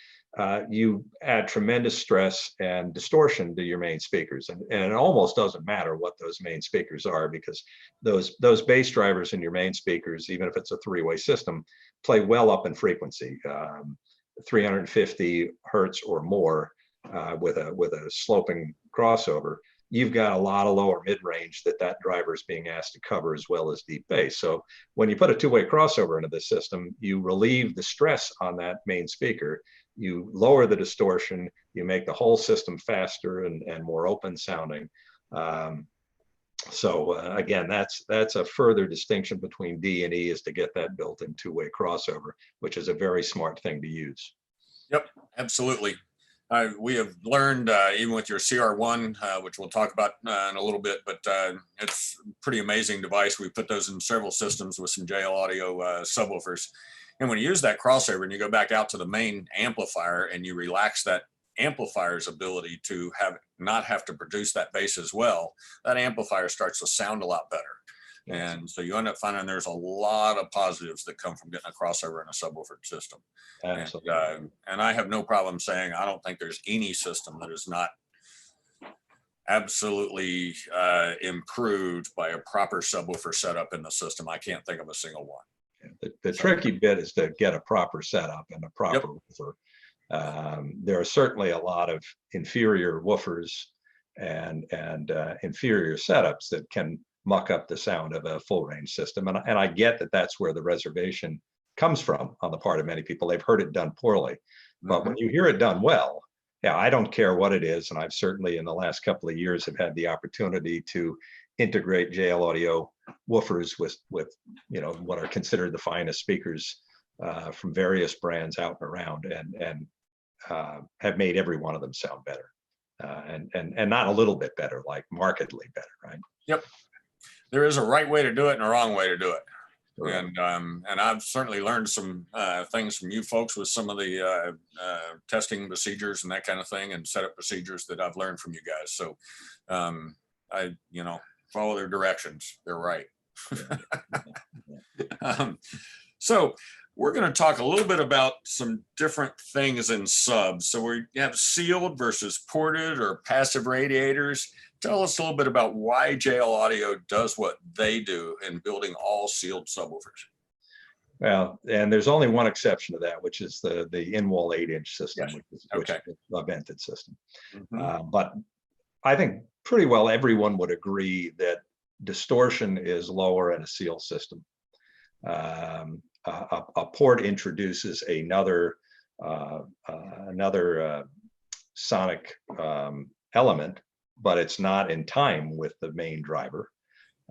you add tremendous stress and distortion to your main speakers. And it almost doesn't matter what those main speakers are, because those bass drivers in your main speakers, even if it's a three-way system, play well up in frequency, 350 hertz or more, with a sloping crossover. You've got a lot of lower mid-range that driver is being asked to cover, as well as deep bass. So when you put a two-way crossover into the system, you relieve the stress on that main speaker, you lower the distortion, you make the whole system faster and more open sounding. So again, that's a further distinction between D and E, is to get that built-in two-way crossover, which is a very smart thing to use. Yep, absolutely. We have learned, even with your CR1, which we'll talk about in a little bit, but it's a pretty amazing device. We put those in several systems with some JL Audio subwoofers. And when you use that crossover and you go back out to the main amplifier and you relax that amplifier's ability to not have to produce that bass as well, that amplifier starts to sound a lot better. Yes. And so you end up finding there's a lot of positives that come from getting a crossover in a subwoofer system. Absolutely. And I have no problem saying I don't think there's any system that is not absolutely improved by a proper subwoofer setup in the system. I can't think of a single one. The tricky bit is to get a proper setup and a proper woofer. There are certainly a lot of inferior woofers and inferior setups that can muck up the sound of a full range system. And I get that that's where the reservation comes from on the part of many people. They've heard it done poorly. But when you hear it done well, yeah, I don't care what it is. And I've certainly in the last couple of years have had the opportunity to integrate JL Audio woofers with what are considered the finest speakers from various brands out and around, and have made every one of them sound better, and not a little bit better, like markedly better, right? Yep. There is a right way to do it and a wrong way to do it. Right. And I've certainly learned some things from you folks with some of the testing procedures and that kind of thing, and setup procedures that I've learned from you guys. So I follow their directions. They're right. So we're going to talk a little bit about some different things in subs. So we have sealed versus ported or passive radiators. Tell us a little bit about why JL Audio does what they do in building all sealed subwoofers. Well, and there's only one exception to that, which is the in-wall 8-inch system, Yes. which is a vented system. Mm-hmm. But I think pretty well everyone would agree that distortion is lower in a seal system. A port introduces another sonic element, but it's not in time with the main driver.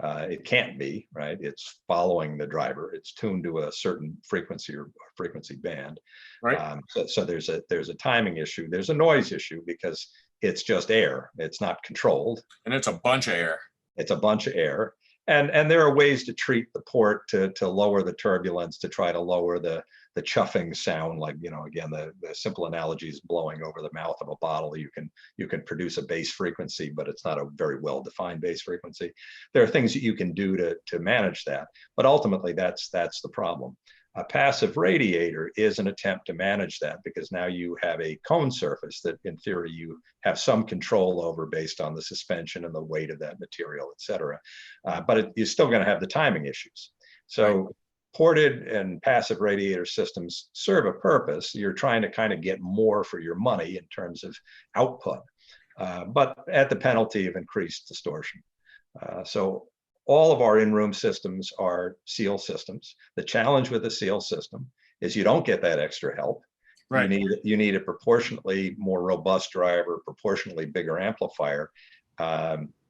It can't be, right? It's following the driver. It's tuned to a certain frequency or frequency band. Right. So there's a timing issue. There's a noise issue because it's just air. It's not controlled. And it's a bunch of air. It's a bunch of air. And there are ways to treat the port to lower the turbulence, to try to lower the chuffing sound. Like, again, the simple analogy is blowing over the mouth of a bottle. You can produce a bass frequency, but it's not a very well-defined bass frequency. There are things that you can do to manage that, but ultimately that's the problem. A passive radiator is an attempt to manage that, because now you have a cone surface that in theory you have some control over based on the suspension and the weight of that material, et cetera. But you're still going to have the timing issues. So right. Ported and passive radiator systems serve a purpose. You're trying to kind of get more for your money in terms of output, but at the penalty of increased distortion. So all of our in-room systems are seal systems. The challenge with a seal system is you don't get that extra help. Right. You need a proportionately more robust driver, proportionally bigger amplifier.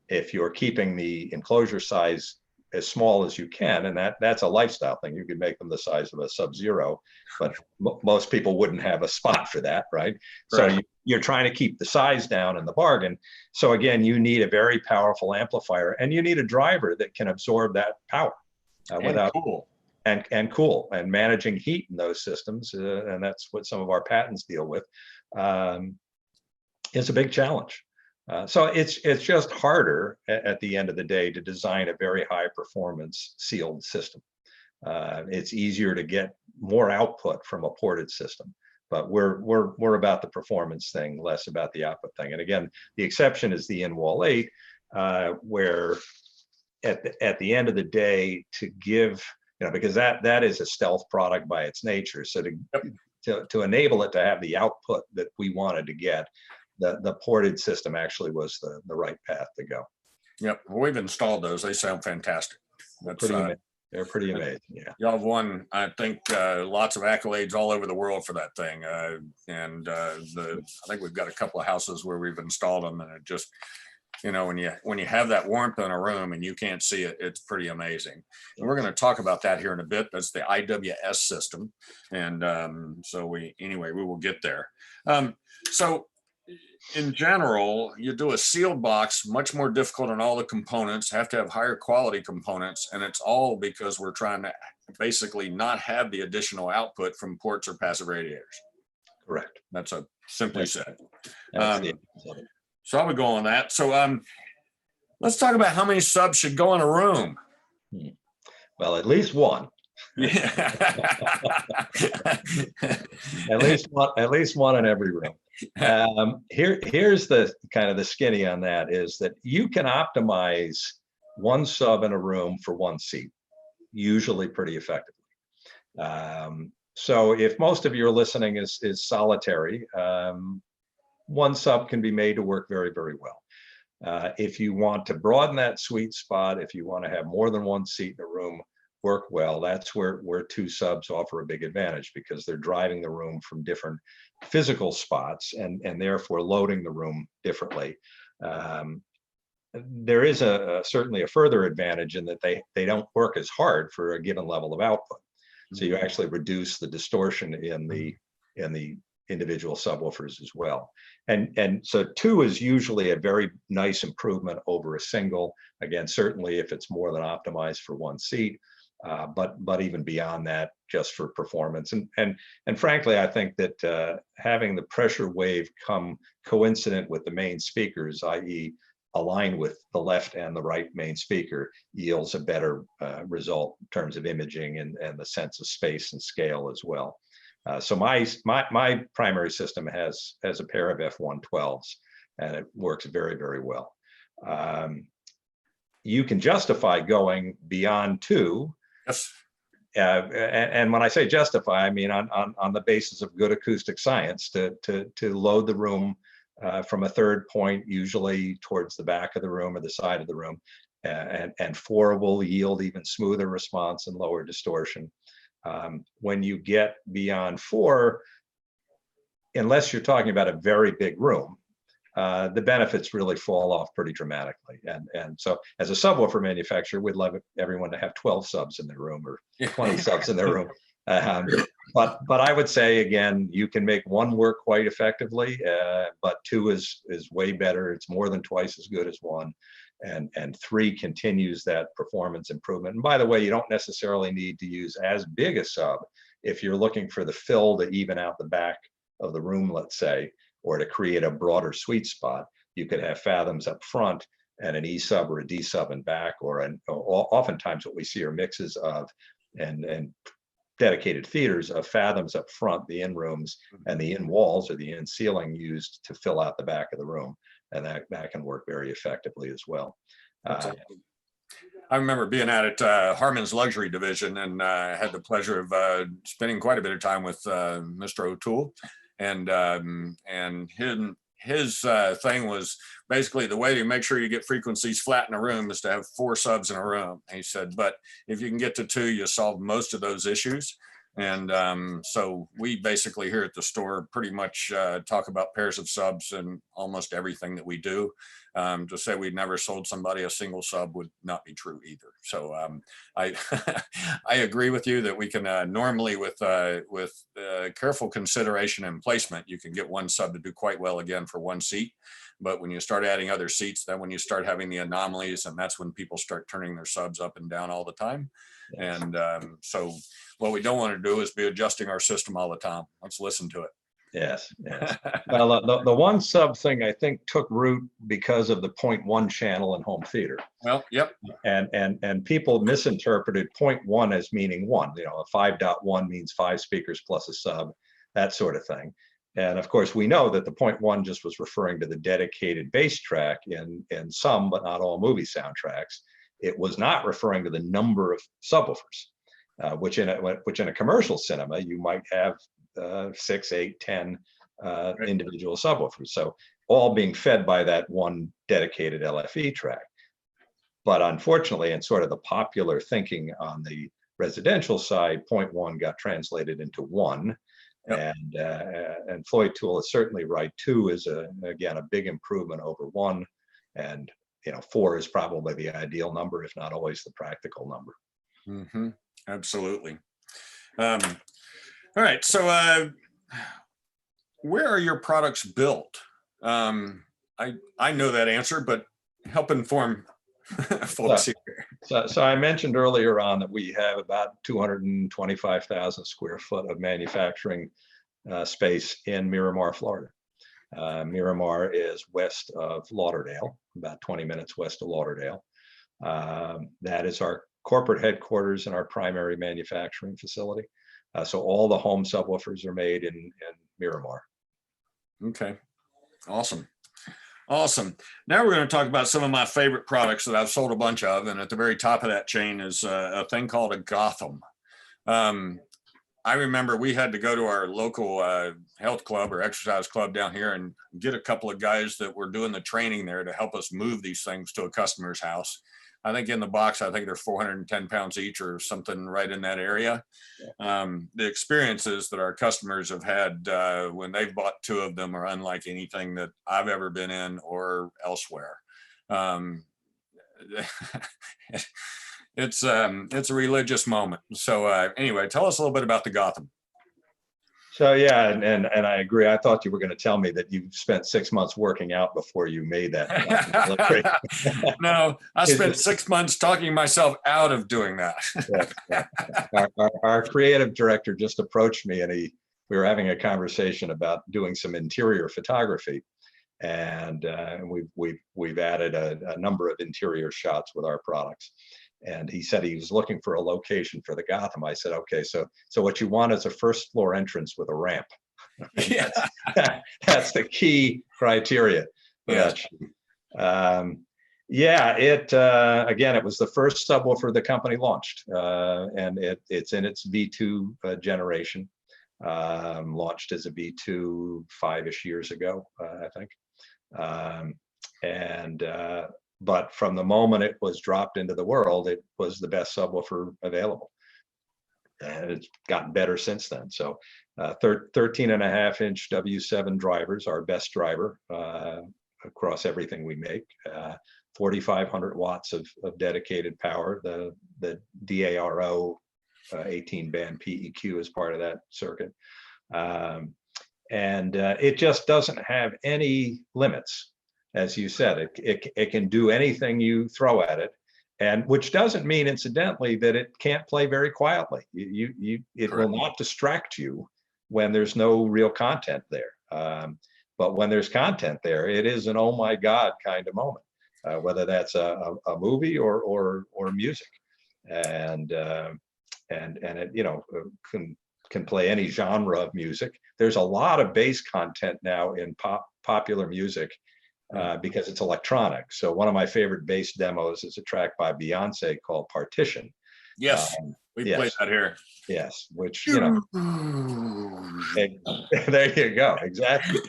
If you're keeping the enclosure size as small as you can, and that's a lifestyle thing. You could make them the size of a Sub-Zero, but most people wouldn't have a spot for that, right? So you're trying to keep the size down in the bargain. So again, you need a very powerful amplifier, and you need a driver that can absorb that power and cool and managing heat in those systems. And that's what some of our patents deal with. Is a big challenge. So it's just harder at the end of the day to design a very high performance sealed system. It's easier to get more output from a ported system, but we're about the performance thing, less about the output thing. And again, the exception is the in-wall 8, where at the end of the day, to give, because that is a stealth product by its nature. So to enable it to have the output that we wanted to get, the ported system actually was the right path to go. Yep, well, we've installed those. They sound fantastic. They're pretty amazing. Yeah, y'all have won, I think, lots of accolades all over the world for that thing. I think we've got a couple of houses where we've installed them, and it just you know, when you have that warmth in a room and you can't see it, it's pretty amazing. And we're going to talk about that here in a bit. That's the IWS system. And so we will get there. So in general, you do a sealed box, much more difficult on all the components, have to have higher quality components. And it's all because we're trying to basically not have the additional output from ports or passive radiators. Correct. That's a simply said. So I would go on that. So let's talk about how many subs should go in a room. Well, at least one. Yeah. at least one in every room. Here's the kind of the skinny on that is that you can optimize one sub in a room for one seat, usually pretty effectively. So if most of your listening is solitary, one sub can be made to work very, very well. If you want to broaden that sweet spot, if you want to have more than one seat in a room work well, that's where two subs offer a big advantage, because they're driving the room from different physical spots and therefore loading the room differently. There is certainly a further advantage in that they don't work as hard for a given level of output. So you actually reduce the distortion in the individual subwoofers as well. And so two is usually a very nice improvement over a single. Again, certainly if it's more than optimized for one seat, but even beyond that, just for performance. And frankly, I think that having the pressure wave come coincident with the main speakers, i.e. align with the left and the right main speaker, yields a better result in terms of imaging and the sense of space and scale as well. So my primary system has a pair of F112s, and it works very, very well. You can justify going beyond two. Yes. And when I say justify, I mean on the basis of good acoustic science to load the room from a third point, usually towards the back of the room or the side of the room, and four will yield even smoother response and lower distortion. When you get beyond four, unless you're talking about a very big room, the benefits really fall off pretty dramatically. And so as a subwoofer manufacturer, we'd love everyone to have 12 subs in their room or 20 subs in their room. But I would say, again, you can make one work quite effectively, but two is way better. It's more than twice as good as one. And three continues that performance improvement. And by the way, you don't necessarily need to use as big a sub if you're looking for the fill to even out the back of the room, let's say, or to create a broader sweet spot. You could have fathoms up front and an E sub or a D sub in back, or oftentimes what we see are mixes of and dedicated theaters of fathoms up front, the in rooms, and the in walls or the in ceiling used to fill out the back of the room. And that can work very effectively as well. I remember being out at Harmon's Luxury Division, and had the pleasure of spending quite a bit of time with Mr. O'Toole, and his thing was basically the way to make sure you get frequencies flat in a room is to have four subs in a room. And he said, but if you can get to two, you solve most of those issues. And so we basically here at the store pretty much talk about pairs of subs and almost everything that we do. To say we'd never sold somebody a single sub would not be true either. So I I agree with you that we can normally with careful consideration and placement, you can get one sub to do quite well again for one seat. But when you start adding other seats, then when you start having the anomalies, and that's when people start turning their subs up and down all the time. Yes. And so what we don't want to do is be adjusting our system all the time. Let's listen to it. Yes, yes. Well, the one sub thing I think took root because of the 0.1 channel in home theater. Well, yep. And people misinterpreted 0.1 as meaning one. You know, a 5.1 means 5 speakers plus a sub, that sort of thing. And of course, we know that the 0.1 just was referring to the dedicated bass track in some, but not all movie soundtracks. It was not referring to the number of subwoofers, which in a commercial cinema, you might have 6, 8, 10 individual subwoofers. So all being fed by that one dedicated LFE track. But unfortunately, in sort of the popular thinking on the residential side, 0.1 got translated into 1. Yep. And Floyd Toole is certainly right. 2 is again a big improvement over 1. And 4 is probably the ideal number, if not always the practical number. Mm-hmm. Absolutely. All right. So where are your products built? I know that answer, but help inform folks here. So I mentioned earlier on that we have about 225,000 square foot of manufacturing space in Miramar, Florida. Miramar is west of Lauderdale, about 20 minutes west of Lauderdale. That is our corporate headquarters and our primary manufacturing facility. So all the home subwoofers are made in Miramar. Okay, awesome. Awesome. Now we're going to talk about some of my favorite products that I've sold a bunch of. And at the very top of that chain is a thing called a Gotham. I remember we had to go to our local health club or exercise club down here and get a couple of guys that were doing the training there to help us move these things to a customer's house. I think in the box, I think they're 410 pounds each or something right in that area. The experiences that our customers have had when they've bought 2 of them are unlike anything that I've ever been in or elsewhere. It's a religious moment. So anyway, tell us a little bit about the Gotham. So yeah, and I agree. I thought you were going to tell me that you spent 6 months working out before you made that. No, I spent 6 months talking myself out of doing that. Yeah. Our creative director just approached me, and we were having a conversation about doing some interior photography, and we've added a number of interior shots with our products. And he said he was looking for a location for the Gotham. I said, okay, so what you want is a first floor entrance with a ramp. Yeah. That's the key criteria. Yeah. Again, it was the first subwoofer the company launched, and it's in its V2 generation. Launched as a V2 5-ish years ago, I think. But from the moment it was dropped into the world, it was the best subwoofer available. And it's gotten better since then. So 13.5-inch W7 drivers, our best driver across everything we make. 4,500 watts of dedicated power. The DARO 18-band PEQ is part of that circuit. It just doesn't have any limits. As you said, it can do anything you throw at it, and which doesn't mean, incidentally, that it can't play very quietly. It will not distract you when there's no real content there. But when there's content there, it is an oh my God kind of moment, whether that's a movie or music, and it can play any genre of music. There's a lot of bass content now in popular music. Because it's electronic. So one of my favorite bass demos is a track by Beyonce called Partition. Yes, we played that here. Yes, which, there you go, exactly.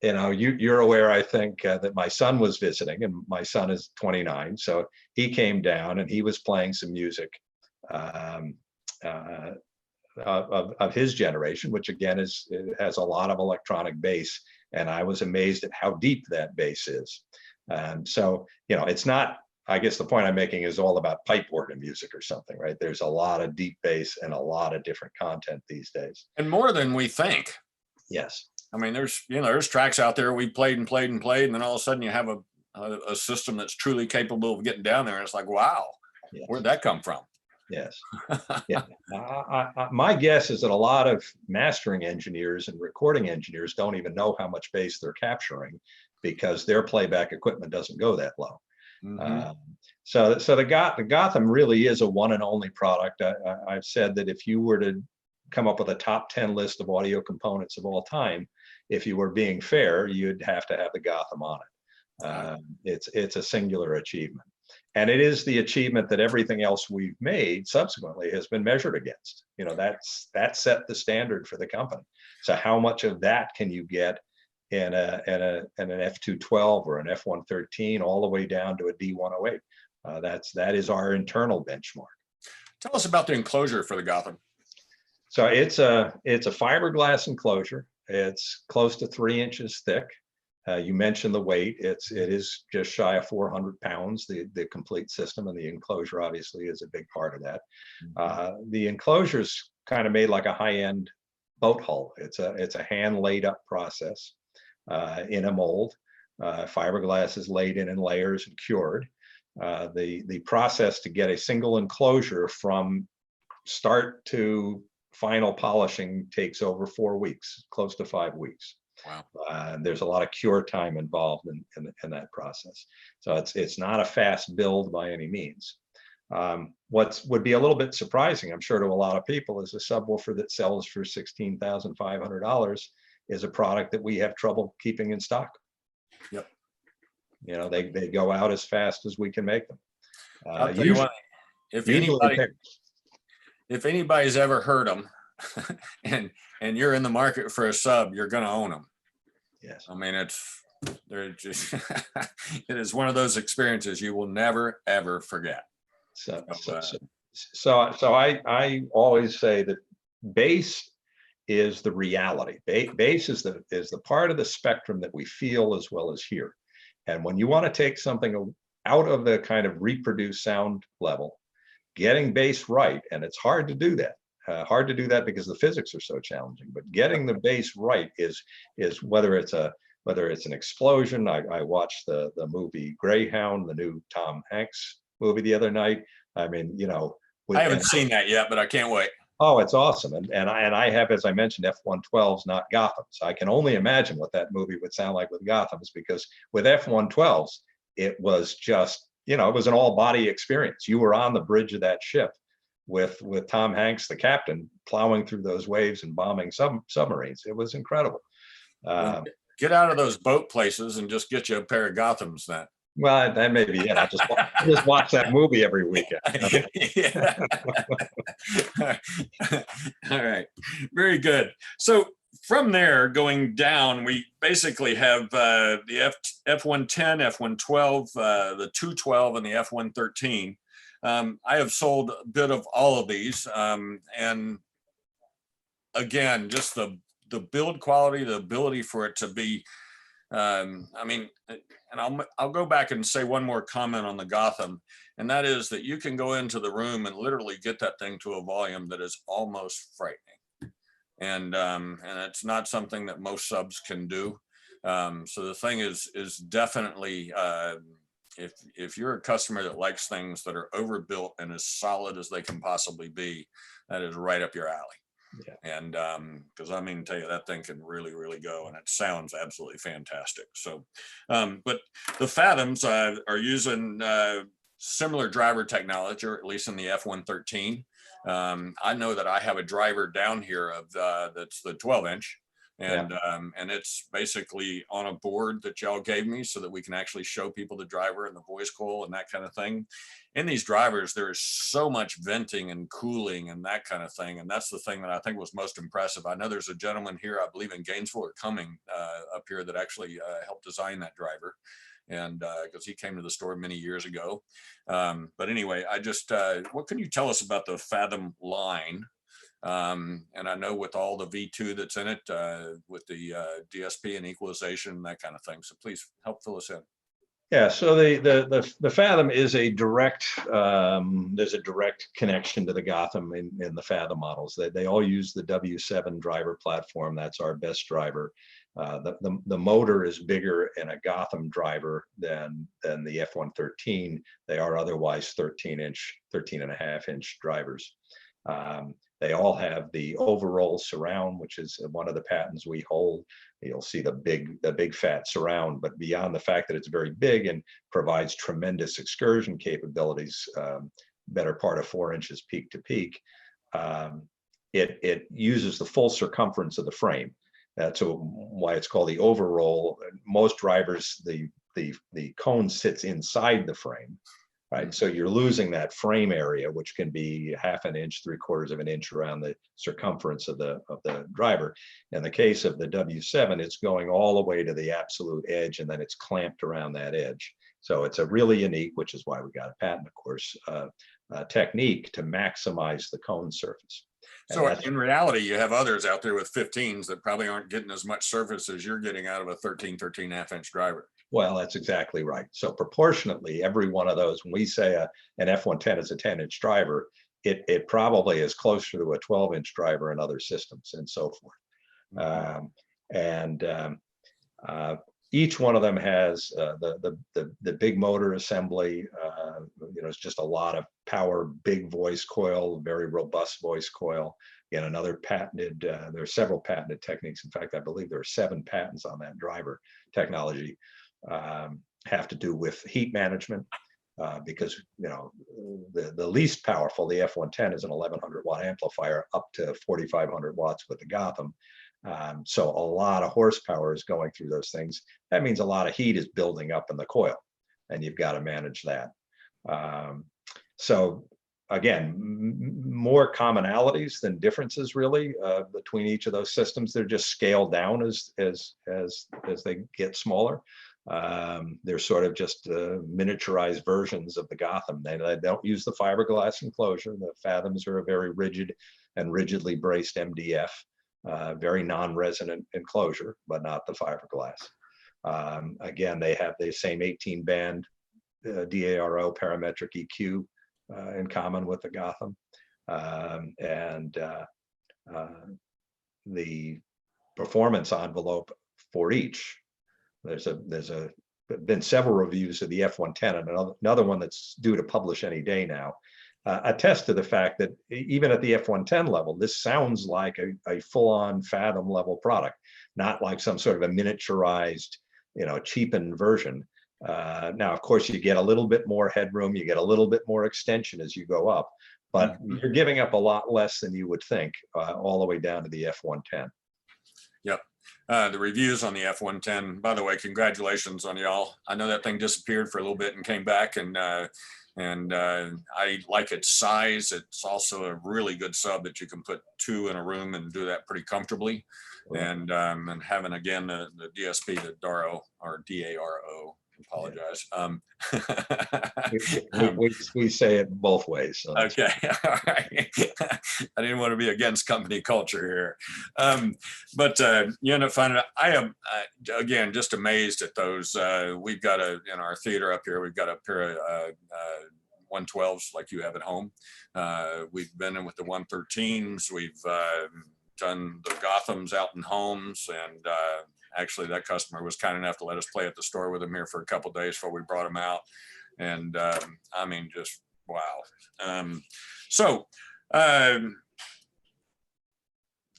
You're aware, I think, that my son was visiting, and my son is 29. So he came down and he was playing some music of his generation, which again has a lot of electronic bass. And I was amazed at how deep that bass is. So, it's not, I guess the point I'm making is all about pipe organ music or something, right? There's a lot of deep bass and a lot of different content these days. And more than we think. Yes. I mean, there's tracks out there we played and played and played, and then all of a sudden you have a system that's truly capable of getting down there. And it's like, wow, yes. Where'd that come from? Yes. Yeah. My guess is that a lot of mastering engineers and recording engineers don't even know how much bass they're capturing because their playback equipment doesn't go that low. Mm-hmm. So the Gotham really is a one and only product. I've said that if you were to come up with a top 10 list of audio components of all time, if you were being fair, you'd have to have the Gotham on it. It's a singular achievement. And it is the achievement that everything else we've made subsequently has been measured against. That set the standard for the company. So how much of that can you get in an F212 or an F113 all the way down to a D108? That is our internal benchmark. Tell us about the enclosure for the Gotham. So it's a fiberglass enclosure. It's close to 3 inches thick. You mentioned the weight. It is just shy of 400 pounds, the complete system, and the enclosure obviously is a big part of that. The enclosure's kind of made like a high-end boat hull. It's a hand laid up process in a mold. Fiberglass is laid in layers and cured. The process to get a single enclosure from start to final polishing takes over 4 weeks, close to 5 weeks. Wow. There's a lot of cure time involved in that process. So it's not a fast build by any means. What would be a little bit surprising, I'm sure, to a lot of people, is a subwoofer that sells for $16,500 is a product that we have trouble keeping in stock. Yep. You know, they go out as fast as we can make them. I'll tell you what, if anybody's ever heard them and you're in the market for a sub, you're going to own them. Yes. I mean, they're just, it is one of those experiences you will never, ever forget. So I always say that base is the reality. Base is the part of the spectrum that we feel as well as hear. And when you want to take something out of the kind of reproduced sound level, getting base right, and it's hard to do that. Hard to do that because the physics are so challenging. But getting the base right is whether it's an explosion. I watched the movie Greyhound, the new Tom Hanks movie the other night. I mean, you know, I haven't seen that yet, but I can't wait. Oh, it's awesome. And I have, as I mentioned, F-112s, not Gothams. I can only imagine what that movie would sound like with Gothams, because with F-112s, it was just, you know, it was an all body experience. You were on the bridge of that ship with Tom Hanks, the captain, plowing through those waves and bombing submarines. It was incredible. Get out of those boat places and just get you a pair of Gothams then. Well, that may be it. I'll just watch that movie every weekend. All right. Very good. So from there, going down, we basically have the F-110, F-112, the 212, and the F-113. I have sold a bit of all of these. And again, just the build quality, the ability for it to be, I mean, and I'll go back and say one more comment on the Gotham, and that is that you can go into the room and literally get that thing to a volume that is almost frightening. And it's not something that most subs can do. So the thing is definitely, if you're a customer that likes things that are overbuilt and as solid as they can possibly be, that is right up your alley. Yeah. And because I mean, tell you, that thing can really, really go, and it sounds absolutely fantastic. So, but the Fathoms are using similar driver technology, or at least in the F-113. I know that I have a driver down here of that's the 12-inch. And it's basically on a board that y'all gave me so that we can actually show people the driver and the voice coil and that kind of thing. In these drivers, there is so much venting and cooling and that kind of thing. And that's the thing that I think was most impressive. I know there's a gentleman here, I believe in Gainesville or Cumming up here, that actually helped design that driver. And because he came to the store many years ago. But anyway, I just, what can you tell us about the Fathom line? And I know with all the V2 that's in it, with the DSP and equalization and that kind of thing. So please help fill us in. Yeah, so the Fathom is a direct, there's a direct connection to the Gotham in the Fathom models. They all use the W7 driver platform. That's our best driver. The motor is bigger in a Gotham driver than the F-113. They are otherwise 13.5-inch drivers. They all have the overroll surround, which is one of the patents we hold. You'll see the big fat surround, but beyond the fact that it's very big and provides tremendous excursion capabilities, better part of 4 inches peak to peak, it uses the full circumference of the frame. That's why it's called the overroll. Most drivers, the cone sits inside the frame. Right, so you're losing that frame area, which can be 1/2 inch, 3/4 of an inch around the circumference of the driver. In the case of the W7, it's going all the way to the absolute edge, and then it's clamped around that edge. So it's a really unique, which is why we got a patent, of course, technique to maximize the cone surface. And So that's, in reality, you have others out there with 15s that probably aren't getting as much surface as you're getting out of a 13.5 inch driver. well, that's exactly right. So proportionately, every one of those, when we say an F-110 is a 10-inch driver, it probably is closer to a 12-inch driver in other systems and so forth. Um, and each one of them has the big motor assembly. It's just a lot of power, big voice coil, very robust voice coil. Again, another patented. There are several patented techniques. In fact, I believe there are 7 patents on that driver technology. Have to do with heat management. Because the least powerful, the F-110, is an 1100 watt amplifier up to 4500 watts with the Gotham. So a lot of horsepower is going through those things. That means a lot of heat is building up in the coil, and you've got to manage that. So again, more commonalities than differences really between each of those systems. They're just scaled down as they get smaller. They're sort of just miniaturized versions of the Gotham. They don't use the fiberglass enclosure. The Fathoms are a very rigid and rigidly braced MDF, very non-resonant enclosure, but not the fiberglass. Again, they have the same 18-band DARO parametric EQ in common with the Gotham. The performance envelope for each, there's been several reviews of the F-110, and another one that's due to publish any day now, attest to the fact that even at the F-110 level, this sounds like a full-on Fathom level product, not like some sort of a miniaturized, cheapened version. Now, of course, you get a little bit more headroom, you get a little bit more extension as you go up, but you're giving up a lot less than you would think, all the way down to the F-110. Yep. The reviews on the F-110, by the way, congratulations on y'all. I know that thing disappeared for a little bit and came back, and I like its size. It's also a really good sub that you can put 2 in a room and do that pretty comfortably. And having, again, the DSP, the DARO, or DARO, apologize. We say it both ways. So okay, all right. I didn't want to be against company culture here. But you end up finding out, I am, again, just amazed at those. We've got in our theater up here, we've got a pair of 112s like you have at home. We've been in with the 113s. We've done the Gothams out in homes, and actually that customer was kind enough to let us play at the store with him here for a couple of days before we brought him out. And I mean, just wow.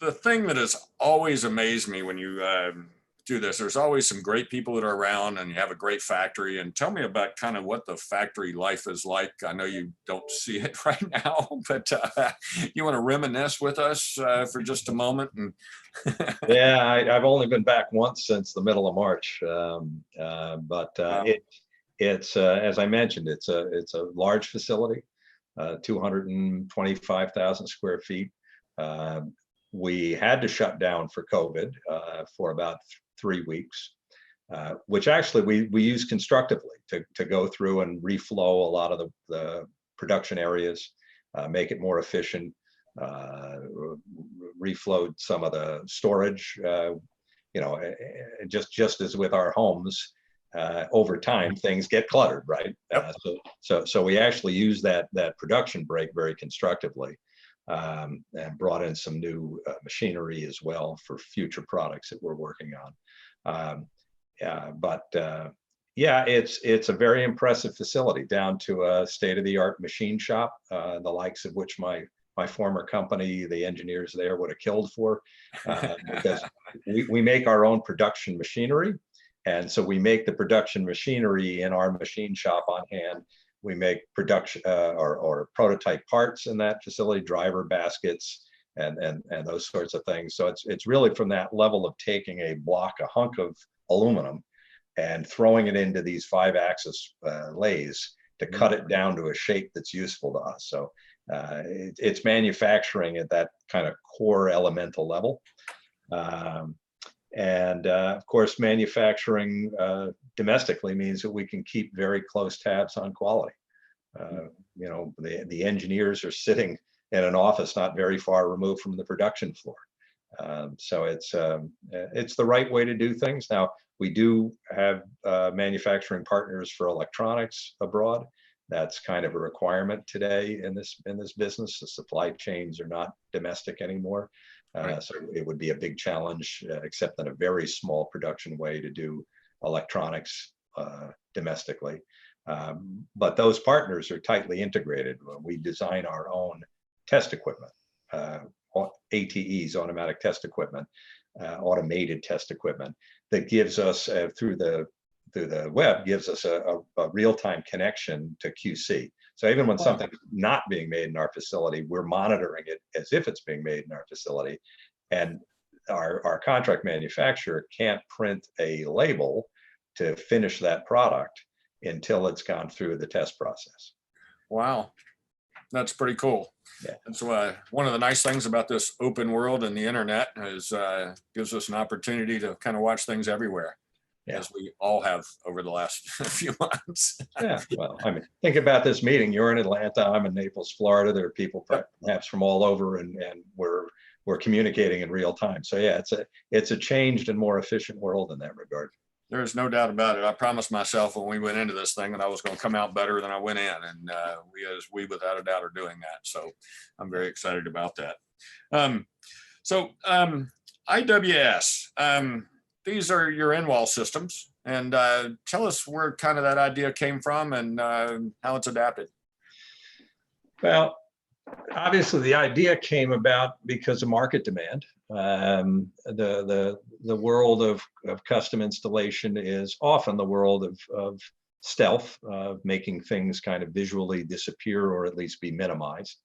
The thing that has always amazed me when you do this, there's always some great people that are around, and you have a great factory. And tell me about kind of what the factory life is like. I know you don't see it right now, but you want to reminisce with us for just a moment? And yeah, I've only been back once since the middle of March, it's as I mentioned, it's a large facility, 225,000 square feet. We had to shut down for COVID for about 3 weeks, which actually we use constructively to go through and reflow a lot of the production areas, make it more efficient, reflowed some of the storage, just as with our homes, over time things get cluttered, right? Yep. So we actually use that production break very constructively, and brought in some new machinery as well for future products that we're working on. Yeah, it's a very impressive facility, down to a state-of-the-art machine shop, the likes of which my former company, the engineers there would have killed for, because we make our own production machinery. And so we make the production machinery in our machine shop on hand. We make production or prototype parts in that facility, driver baskets, and those sorts of things. So it's really from that level of taking a hunk of aluminum and throwing it into these 5-axis lathes to cut it down to a shape that's useful to us. So it's manufacturing at that kind of core elemental level. Of course, manufacturing domestically means that we can keep very close tabs on quality. The engineers are sitting in an office not very far removed from the production floor. So it's the right way to do things. Now, we do have manufacturing partners for electronics abroad. That's kind of a requirement today in this business. The supply chains are not domestic anymore. Right. So it would be a big challenge, except in a very small production way, to do electronics domestically. But those partners are tightly integrated. We design our own test equipment, ATEs, automatic test equipment, automated test equipment, that gives us through the web, gives us a real-time connection to QC. So even when something's not being made in our facility, we're monitoring it as if it's being made in our facility. And our contract manufacturer can't print a label to finish that product until it's gone through the test process. Wow. That's pretty cool. Yeah. And so one of the nice things about this open world and the internet is gives us an opportunity to kind of watch things everywhere, as we all have over the last few months. Yeah, well, I mean, think about this meeting. You're in Atlanta, I'm in Naples, Florida. There are people perhaps from all over, and we're communicating in real time. So yeah, it's a changed and more efficient world in that regard. There's no doubt about it. I promised myself when we went into this thing that I was going to come out better than I went in, and we without a doubt are doing that. So I'm very excited about that. IWS, these are your in-wall systems, and tell us where kind of that idea came from and how it's adapted. Well, obviously the idea came about because of market demand. The world of custom installation is often the world of stealth, making things kind of visually disappear or at least be minimized.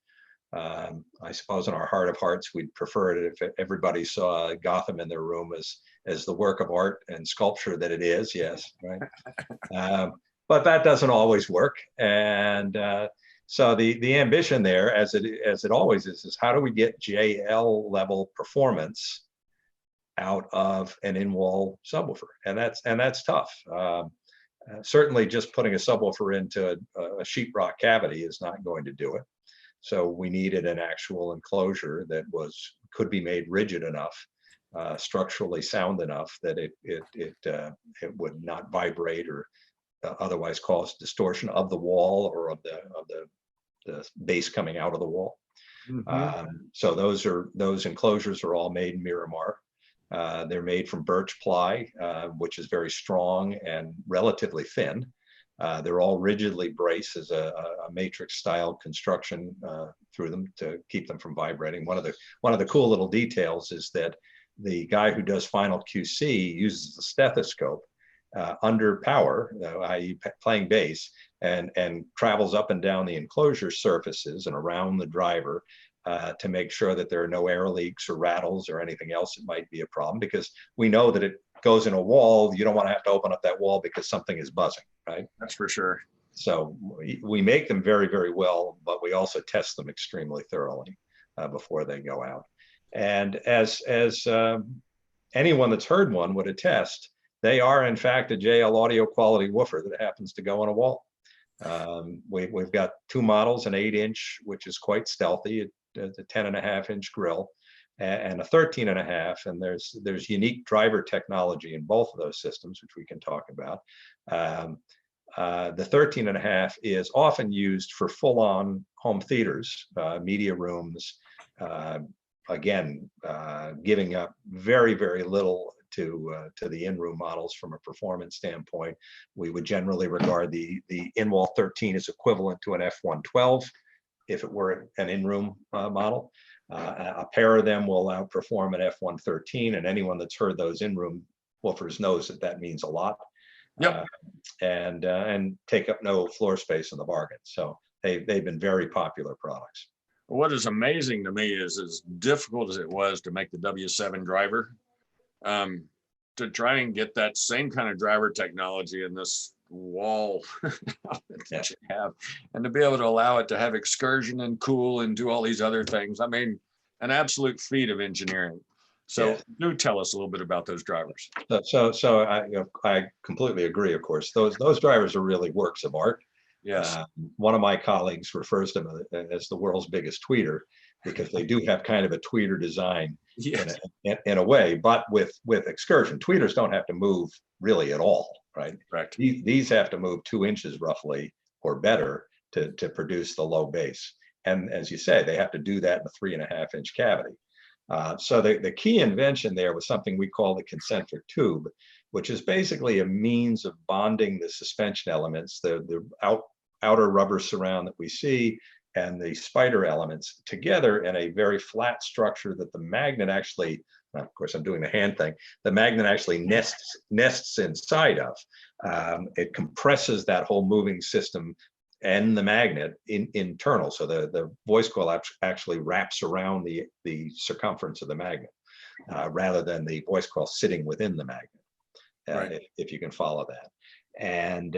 I suppose in our heart of hearts, we'd prefer it if everybody saw Gotham in their room as the work of art and sculpture that it is. Yes, right. But that doesn't always work. And so the ambition there, as it always is how do we get JL level performance out of an in-wall subwoofer? And that's tough. Certainly, just putting a subwoofer into a sheetrock cavity is not going to do it. So we needed an actual enclosure that could be made rigid enough, structurally sound enough that it would not vibrate or otherwise cause distortion of the wall or of the base coming out of the wall. Mm-hmm. So those enclosures are all made in Miramar. They're made from birch ply, which is very strong and relatively thin. They're all rigidly braced as a matrix style construction through them to keep them from vibrating. One of the cool little details is that the guy who does final QC uses a stethoscope under power, i.e. playing bass, and travels up and down the enclosure surfaces and around the driver to make sure that there are no air leaks or rattles or anything else that might be a problem, because we know that it goes in a wall. You don't want to have to open up that wall because something is buzzing, right? That's for sure. So we make them very, very well, but we also test them extremely thoroughly before they go out. And as anyone that's heard one would attest, they are in fact a JL audio quality woofer that happens to go on a wall. We've got two models, an 8-inch, which is quite stealthy, a 10.5-inch grill, and a 13.5. And there's unique driver technology in both of those systems, which we can talk about. The 13.5 is often used for full-on home theaters, media rooms, again, giving up very, very little to the in-room models from a performance standpoint. We would generally regard the in-wall 13 as equivalent to an F112 if it were an in-room model. A pair of them will outperform an F113, and anyone that's heard those in-room woofers knows that means a lot. Yep. And take up no floor space in the bargain. So they've been very popular products. What is amazing to me is, as difficult as it was to make the W7 driver, to try and get that same kind of driver technology in this wall that you have, and to be able to allow it to have excursion and cool and do all these other things. I mean, an absolute feat of engineering. So do tell us a little bit about those drivers. So I completely agree. Of course, those drivers are really works of art. Yes. One of my colleagues refers to them as the world's biggest tweeter because they do have kind of a tweeter design Yes. in a way, but with excursion. Tweeters don't have to move really at all, right? Correct. These have to move 2 inches roughly or better to produce the low base. And as you say, they have to do that in a 3.5-inch cavity. So the key invention there was something we call the concentric tube, which is basically a means of bonding the suspension elements, the outer rubber surround that we see, and the spider elements together in a very flat structure that the magnet actually, of course, I'm doing the hand thing, the magnet actually nests inside of. It compresses that whole moving system and the magnet internal. So the voice coil actually wraps around the circumference of the magnet rather than the voice coil sitting within the magnet, Right. if you can follow that. And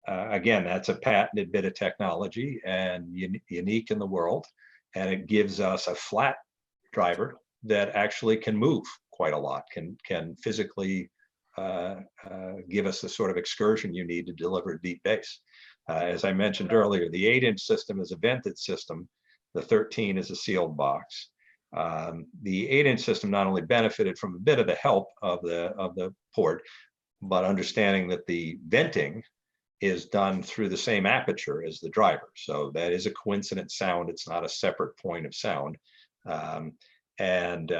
again, that's a patented bit of technology and unique in the world. And it gives us a flat driver that actually can move quite a lot, can physically give us the sort of excursion you need to deliver deep bass. As I mentioned earlier, the 8-inch system is a vented system. The 13 is a sealed box. The 8-inch system not only benefited from a bit of the help of the port, but understanding that the venting is done through the same aperture as the driver. So that is a coincident sound. It's not a separate point of sound. And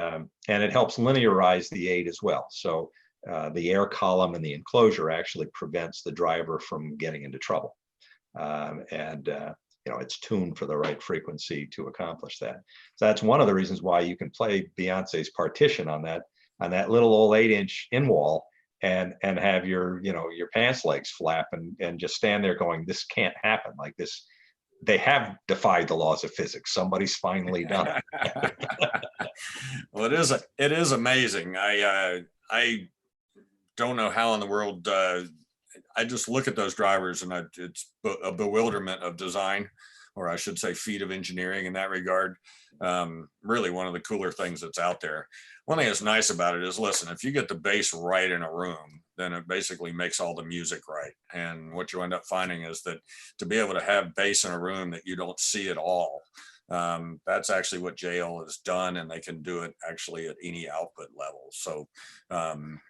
it helps linearize the 8 as well. So the air column and the enclosure actually prevents the driver from getting into trouble. It's tuned for the right frequency to accomplish that. So that's one of the reasons why you can play Beyonce's Partition on that little old 8-inch in wall and have your pants legs flap and just stand there going, this can't happen. Like this, they have defied the laws of physics. Somebody's finally done it. Well, it is amazing. I don't know how in the world. I just look at those drivers and it's a bewilderment of design, or I should say feat of engineering in that regard. Really one of the cooler things that's out there. One thing that's nice about it is, listen, if you get the bass right in a room, then it basically makes all the music right. And what you end up finding is that to be able to have bass in a room that you don't see at all, that's actually what JL has done, and they can do it actually at any output level. So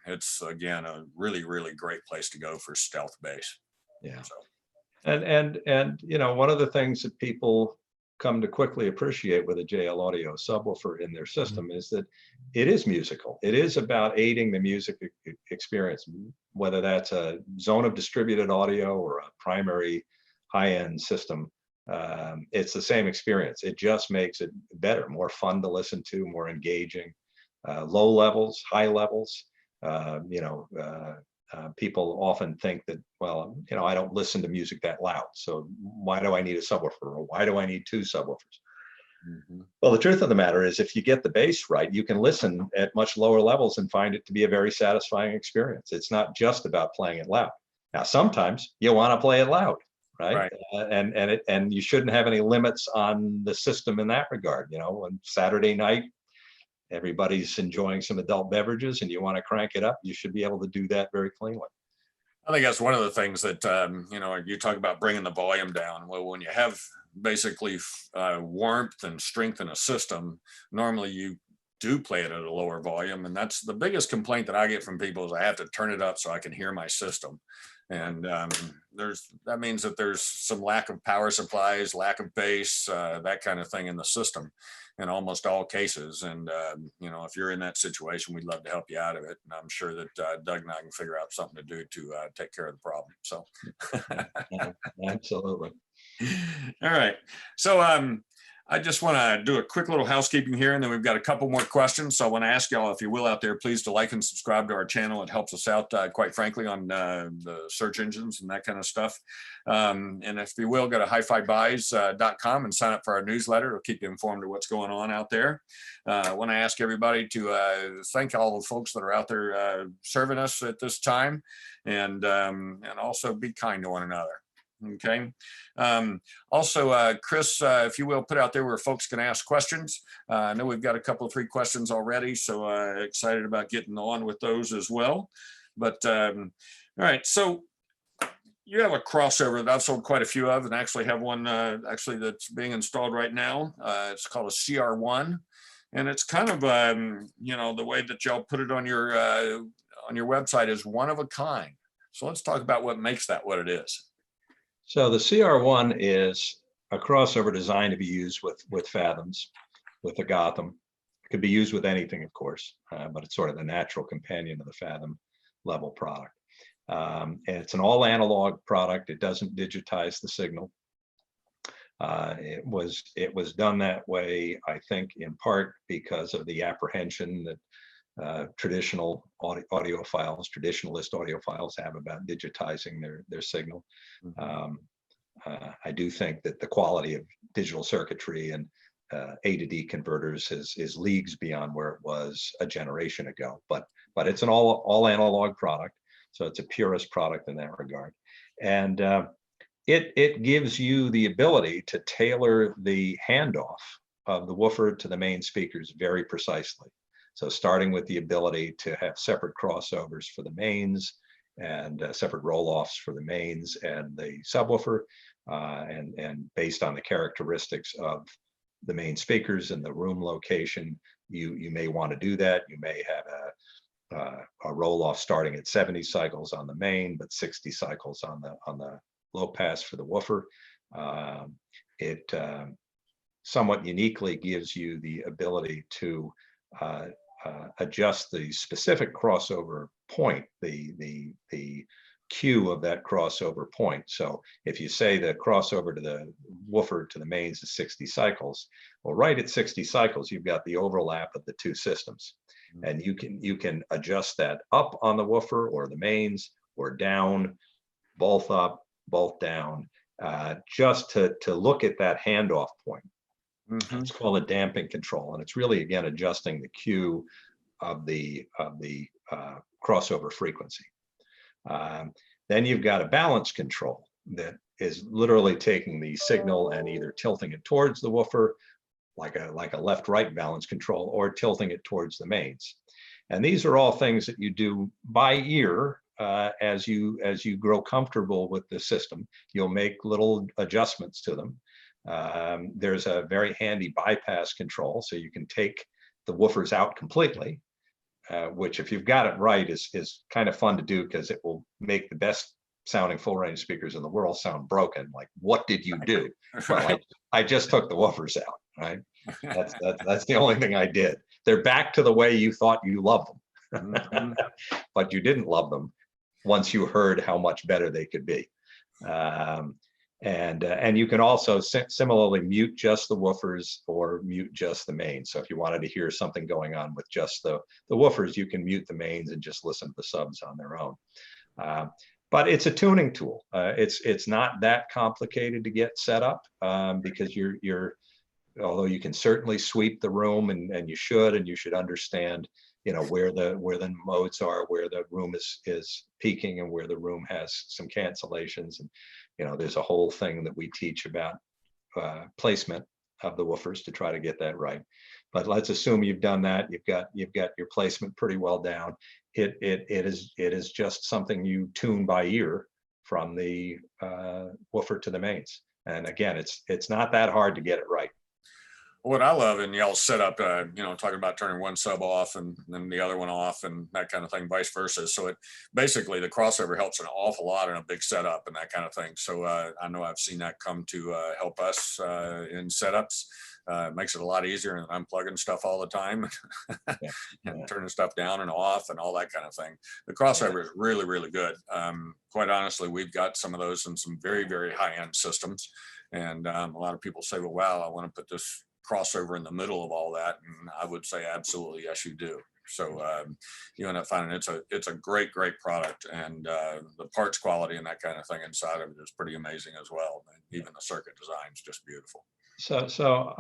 it's, again, a really, really great place to go for stealth bass. Yeah. So. And one of the things that people come to quickly appreciate with a JL Audio subwoofer in their system is that it is musical. It is about aiding the music experience, whether that's a zone of distributed audio or a primary high-end system. It's the same experience. It just makes it better, more fun to listen to, more engaging. Low levels, high levels. People often think that, well, I don't listen to music that loud, so why do I need a subwoofer, or why do I need 2 subwoofers? Mm-hmm. Well, the truth of the matter is, if you get the bass right, you can listen at much lower levels and find it to be a very satisfying experience. It's not just about playing it loud. Now, sometimes you want to play it loud, right? And you shouldn't have any limits on the system in that regard. On Saturday night, everybody's enjoying some adult beverages and you want to crank it up, you should be able to do that very cleanly. I think that's one of the things that, you talk about bringing the volume down. Well, when you have basically warmth and strength in a system, normally you do play it at a lower volume. And that's the biggest complaint that I get from people is I have to turn it up so I can hear my system. And that means that there's some lack of power supplies, lack of bass, that kind of thing in the system in almost all cases. And, if you're in that situation, we'd love to help you out of it. And I'm sure that Doug and I can figure out something to do to take care of the problem. So. Yeah, absolutely. All right. So I just want to do a quick little housekeeping here, and then we've got a couple more questions. So I want to ask y'all, if you will, out there, please to like and subscribe to our channel. It helps us out, quite frankly, on the search engines and that kind of stuff. And if you will, go to HiFiBuys.com and sign up for our newsletter. It'll keep you informed of what's going on out there. I want to ask everybody to thank all the folks that are out there serving us at this time, and also be kind to one another. Okay. Also, Chris, if you will, put out there where folks can ask questions. I know we've got a couple of 3 questions already, so excited about getting on with those as well. But all right, so you have a crossover that I've sold quite a few of, and actually have one actually that's being installed right now. It's called a CR1, and it's kind of you know, the way that y'all put it on your website is one of a kind. So let's talk about what makes that what it is. So the CR1 is a crossover designed to be used with Fathoms, with the Gotham. It could be used with anything, of course, but it's sort of the natural companion of the Fathom level product. And it's an all analog product. It doesn't digitize the signal. It was done that way, I think, in part because of the apprehension that traditional traditionalist audiophiles have about digitizing their signal. I do think that the quality of digital circuitry and A to D converters is leagues beyond where it was a generation ago. But it's an all analog product, so it's a purist product in that regard, and it gives you the ability to tailor the handoff of the woofer to the main speakers very precisely. So starting with the ability to have separate crossovers for the mains and separate roll-offs for the mains and the subwoofer, and based on the characteristics of the main speakers and the room location, you may want to do that. You may have a roll-off starting at 70 cycles on the main, but 60 cycles on the low pass for the woofer. It somewhat uniquely gives you the ability to adjust the specific crossover point, the cue of that crossover point. So if you say the crossover to the woofer to the mains is 60 cycles, well, right at 60 cycles, you've got the overlap of the two systems. And you can adjust that up on the woofer or the mains, or down, both up, both down, just to look at that handoff point. It's called a damping control, and it's really, again, adjusting the cue of the crossover frequency. Then you've got a balance control that is literally taking the signal and either tilting it towards the woofer, like a left-right balance control, or tilting it towards the mains. And these are all things that you do by ear. As you grow comfortable with the system, you'll make little adjustments to them. There's a very handy bypass control, so you can take the woofers out completely, which, if you've got it right, is kind of fun to do, because it will make the best sounding full range speakers in the world sound broken. Like, what did you do? Well, I just took the woofers out, right? That's the only thing I did. They're back to the way you thought you loved them, but you didn't love them once you heard how much better they could be. And you can also similarly mute just the woofers or mute just the mains. So if you wanted to hear something going on with just the woofers, you can mute the mains and just listen to the subs on their own. But it's a tuning tool. It's not that complicated to get set up, because although you can certainly sweep the room, and you should understand, where the modes are, where the room is peaking, and where the room has some cancellations. And there's a whole thing that we teach about placement of the woofers to try to get that right. But let's assume you've done that. You've got your placement pretty well down. It is just something you tune by ear from the woofer to the mains. And again, it's not that hard to get it right. What I love in y'all's setup, talking about turning one sub off and then the other one off and that kind of thing, vice versa. So it basically, the crossover helps an awful lot in a big setup and that kind of thing. So I know I've seen that come to help us in setups. It makes it a lot easier than unplugging stuff all the time and turning stuff down and off and all that kind of thing. The crossover is really, really good. Quite honestly, we've got some of those in some very, very high-end systems. And a lot of people say, well, wow, I want to put this crossover in the middle of all that, and I would say absolutely yes, you do. So you end up finding it's a great product, and the parts quality and that kind of thing inside of it is pretty amazing as well. And even the circuit design is just beautiful. So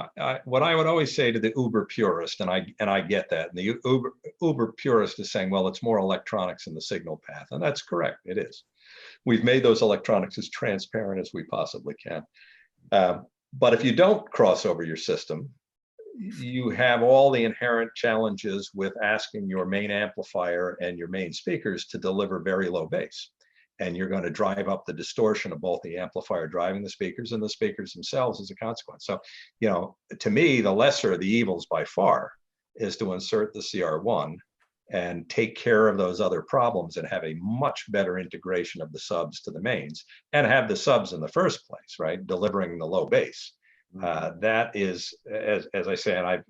what I would always say to the uber purist, and I get that, and the uber purist is saying, well, it's more electronics in the signal path, and that's correct. It is. We've made those electronics as transparent as we possibly can. But if you don't cross over your system, you have all the inherent challenges with asking your main amplifier and your main speakers to deliver very low bass. and you're going to drive up the distortion of both the amplifier driving the speakers and the speakers themselves as a consequence. So, to me, the lesser of the evils by far is to insert the CR1 and take care of those other problems and have a much better integration of the subs to the mains, and have the subs in the first place, right? Delivering the low bass. That is, as I say, and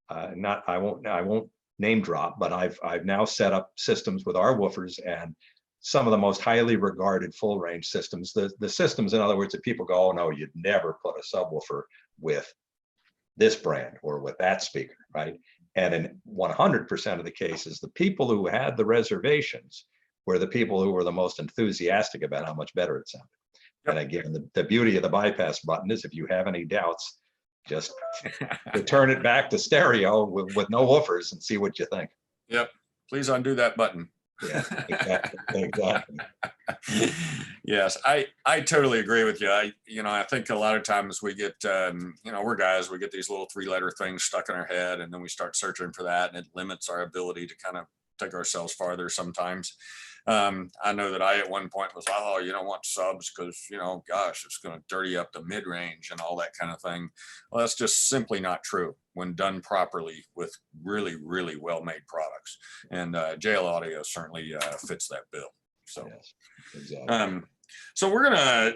I won't name drop, but I've now set up systems with our woofers and some of the most highly regarded full range systems. The systems, in other words, that people go, oh no, you'd never put a subwoofer with this brand or with that speaker, right? And in 100% of the cases, the people who had the reservations were the people who were the most enthusiastic about how much better it sounded. Yep. And again, the beauty of the bypass button is if you have any doubts, just return it back to stereo with no woofers and see what you think. Yep. Please undo that button. Yeah, exactly. Yes, I totally agree with you. I think a lot of times we get, we're guys, we get these little 3-letter things stuck in our head, and then we start searching for that, and it limits our ability to kind of take ourselves farther sometimes. I know that I at one point was, oh, you don't want subs because, gosh, it's going to dirty up the mid-range and all that kind of thing. Well, that's just simply not true when done properly with really, really well-made products. And JL Audio certainly fits that bill. So, yes, exactly. So we're gonna,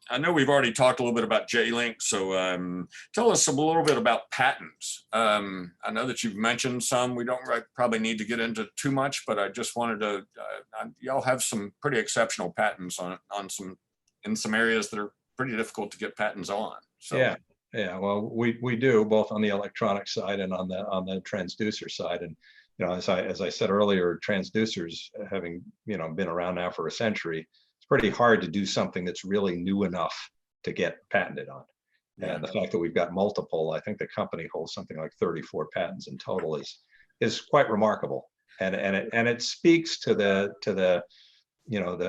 I know we've already talked a little bit about J-Link, so tell us a little bit about patents. I know that you've mentioned some. We don't probably need to get into too much, but I just wanted to, y'all have some pretty exceptional patents in some areas that are pretty difficult to get patents on. So. Yeah. Well, we do, both on the electronic side and on the transducer side. And as I said earlier, transducers having been around now for a century, it's pretty hard to do something that's really new enough to get patented on. And the fact that we've got multiple, I think the company holds something like 34 patents in total, is quite remarkable. And it speaks to the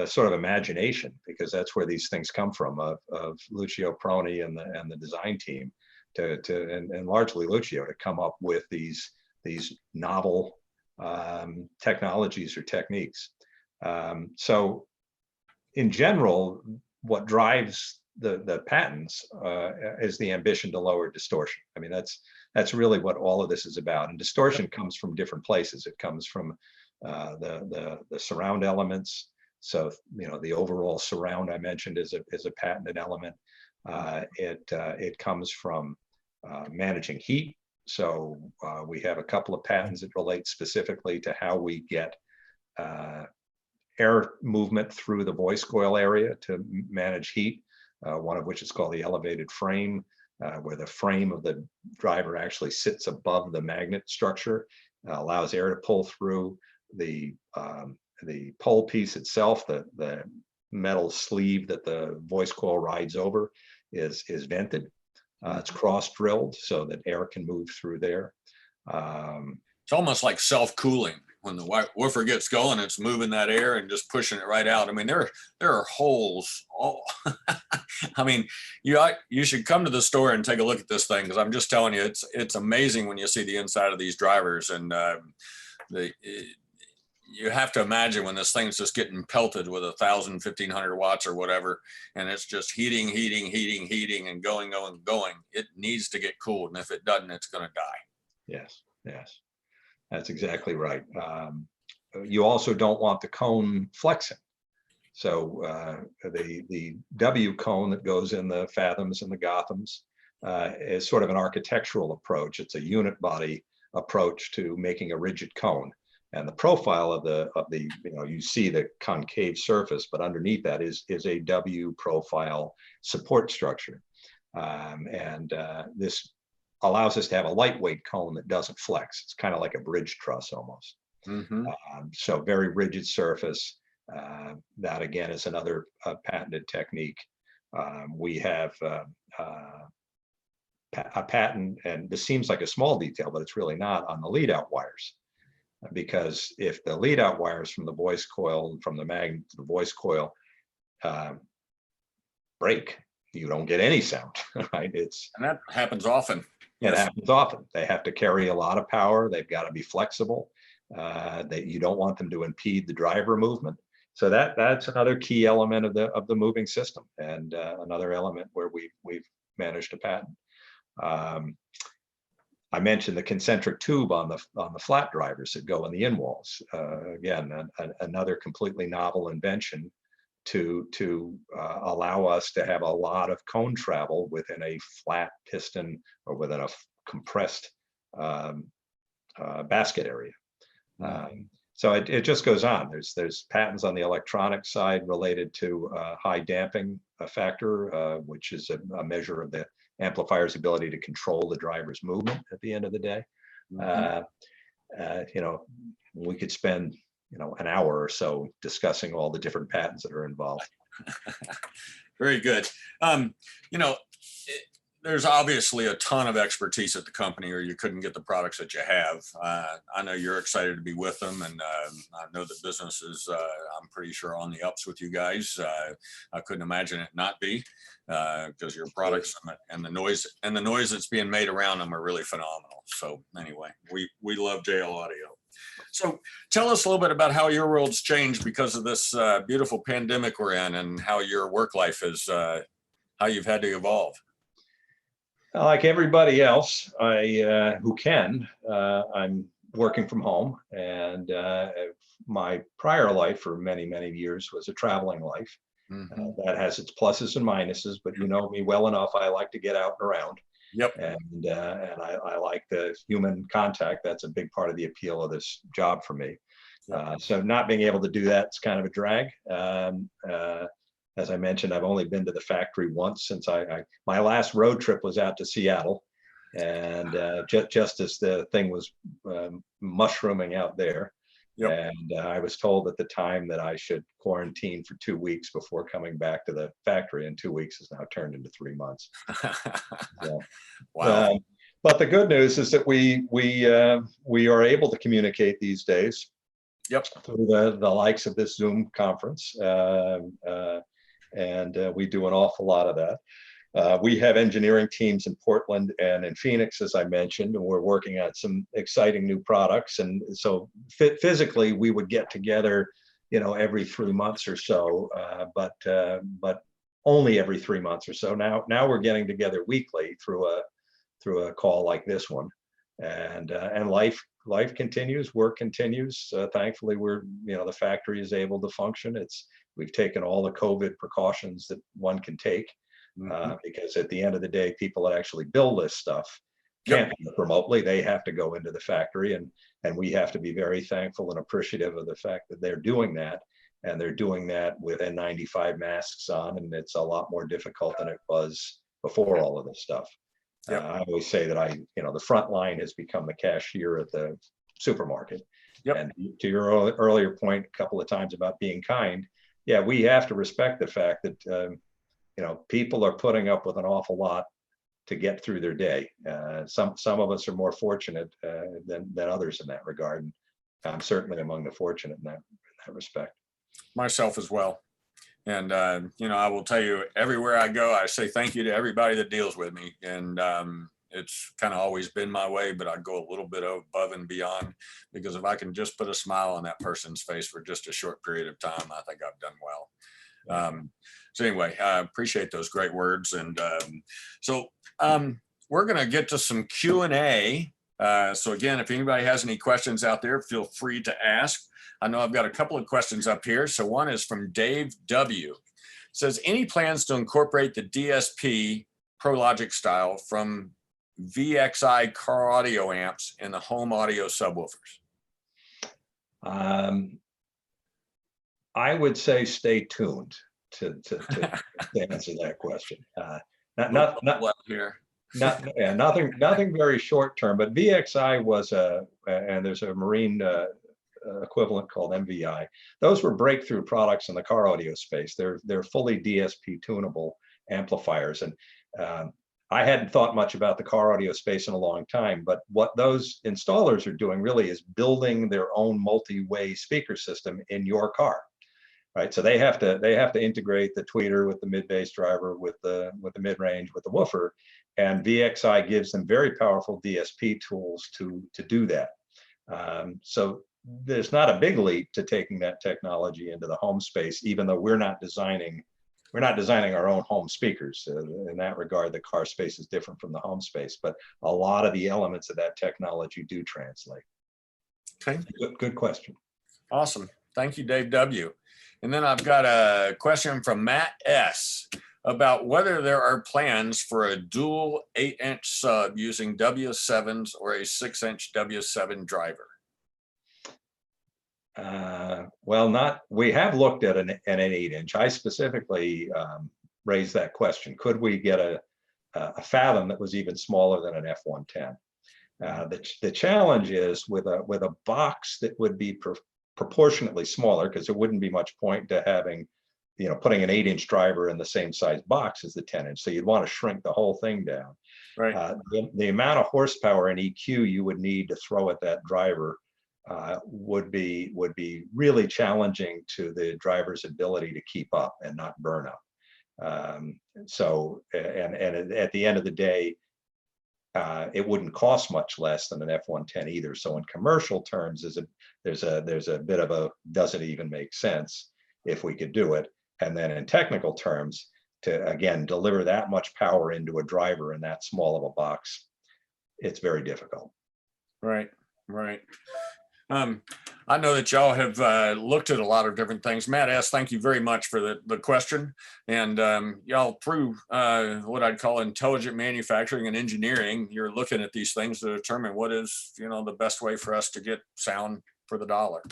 sort of imagination, because that's where these things come from, of Lucio Proni and the design team and largely Lucio to come up with these novel technologies or techniques. So in general, what drives the patents is the ambition to lower distortion. I mean, that's really what all of this is about. And distortion comes from different places. It comes from the surround elements. So the overall surround I mentioned is a patented element. It comes from managing heat. So we have a couple of patents that relate specifically to how we get air movement through the voice coil area to manage heat. One of which is called the elevated frame, where the frame of the driver actually sits above the magnet structure, allows air to pull through the pole piece itself. The metal sleeve that the voice coil rides over is vented. It's cross drilled so that air can move through there. It's almost like self-cooling. When the woofer gets going, it's moving that air and just pushing it right out. I mean, there are holes. I mean, you should come to the store and take a look at this thing, because I'm just telling you, it's amazing when you see the inside of these drivers. And you have to imagine when this thing's just getting pelted with 1,000, 1,500 watts or whatever, and it's just heating and going. It needs to get cooled, and if it doesn't, it's going to die. Yes. That's exactly right. You also don't want the cone flexing. So the W cone that goes in the Fathoms and the Gothams is sort of an architectural approach. It's a unit body approach to making a rigid cone. And the profile of the you see the concave surface, but underneath that is a W profile support structure. This allows us to have a lightweight cone that doesn't flex. It's kind of like a bridge truss almost. Mm-hmm. So very rigid surface. That again is another patented technique. We have a patent, and this seems like a small detail, but it's really not, on the lead out wires. Because if the lead out wires from the voice coil, from the magnet to the voice coil, break, you don't get any sound, right? And that happens often. It happens often. They have to carry a lot of power. They've got to be flexible. You don't want them to impede the driver movement. so that's another key element of the moving system, and another element where we've managed to patent. I mentioned the concentric tube on the flat drivers that go in the in walls. Again, another completely novel invention to allow us to have a lot of cone travel within a flat piston or within a compressed basket area. So it just goes on. There's patents on the electronic side related to high damping factor, which is a measure of the amplifier's ability to control the driver's movement at the end of the day. You know, we could spend an hour or so discussing all the different patents that are involved. Very good. You know, there's obviously a ton of expertise at the company, or you couldn't get the products that you have. I know you're excited to be with them, and I know the business is, I'm pretty sure, on the ups with you guys. I couldn't imagine it not be, because your products and the noise that's being made around them are really phenomenal. So anyway, we love JL Audio. So tell us a little bit about how your world's changed because of this beautiful pandemic we're in, and how your work life is, how you've had to evolve. Like everybody else, who can, I'm working from home, and my prior life for many, many years was a traveling life. That has its pluses and minuses, but you know me well enough. I like to get out and around. Yep. And I like the human contact. That's a big part of the appeal of this job for me. So not being able to do that is kind of a drag. As I mentioned, I've only been to the factory once since my last road trip was out to Seattle, and just as the thing was mushrooming out there. And I was told at the time that I should quarantine for 2 weeks before coming back to the factory, and 2 weeks has now turned into 3 months. So, wow. But the good news is that we are able to communicate these days. Through the likes of this Zoom conference. And we do an awful lot of that. We have engineering teams in Portland and in Phoenix, as I mentioned, and we're working on some exciting new products. And so physically, we would get together, every 3 months or so, but only every 3 months or so. Now we're getting together weekly through a call like this one, and life continues, work continues. Thankfully, the factory is able to function. We've taken all the COVID precautions that one can take, because at the end of the day, people that actually build this stuff can't work remotely. They have to go into the factory, and we have to be very thankful and appreciative of the fact that they're doing that, and they're doing that with N95 masks on, and it's a lot more difficult than it was before all of this stuff. I always say that the front line has become the cashier at the supermarket. And to your earlier point a couple of times about being kind, we have to respect the fact that people are putting up with an awful lot to get through their day. Some of us are more fortunate than others in that regard. And I'm certainly among the fortunate in that respect. Myself as well. And, I will tell you, everywhere I go, I say thank you to everybody that deals with me. And it's kind of always been my way, but I go a little bit above and beyond, because if I can just put a smile on that person's face for just a short period of time, I think I've done well. So anyway, I appreciate those great words. And so we're going to get to some Q&A. So again, if anybody has any questions out there, feel free to ask. I know I've got a couple of questions up here. So one is from Dave W. It says, any plans to incorporate the DSP ProLogic style from VXI car audio amps in the home audio subwoofers? I would say stay tuned to answer that question. Nothing very short term, but VXI was and there's a marine equivalent called MVI. Those were breakthrough products in the car audio space. They're fully DSP tunable amplifiers, and I hadn't thought much about the car audio space in a long time, but what those installers are doing really is building their own multi-way speaker system in your car, right? So they have to integrate the tweeter with the mid-bass driver, with the mid-range, with the woofer, and VXI gives them very powerful DSP tools to do that. So there's not a big leap to taking that technology into the home space, even though we're not designing our own home speakers. In that regard, the car space is different from the home space, but a lot of the elements of that technology do translate. Okay. Good question. Awesome. Thank you, Dave W. And then I've got a question from Matt S. about whether there are plans for a dual 8-inch sub using W7s or a 6-inch W7 driver. Well, we have looked at an 8-inch. I specifically raised that question. Could we get a Fathom that was even smaller than an F-110? The challenge is with a box that would be proportionately smaller, because there wouldn't be much point to having, putting an 8-inch driver in the same size box as the 10-inch. So you'd want to shrink the whole thing down. Right. The amount of horsepower and EQ you would need to throw at that driver would be really challenging to the driver's ability to keep up and not burn up. So at the end of the day, it wouldn't cost much less than an F-110 either. So in commercial terms, there's a bit of a, does it even make sense if we could do it? And then in technical terms, to again deliver that much power into a driver in that small of a box, it's very difficult. Right. I know that y'all have looked at a lot of different things. Matt S., thank you very much for the question. And y'all, through what I'd call intelligent manufacturing and engineering, you're looking at these things to determine what is, the best way for us to get sound for the dollar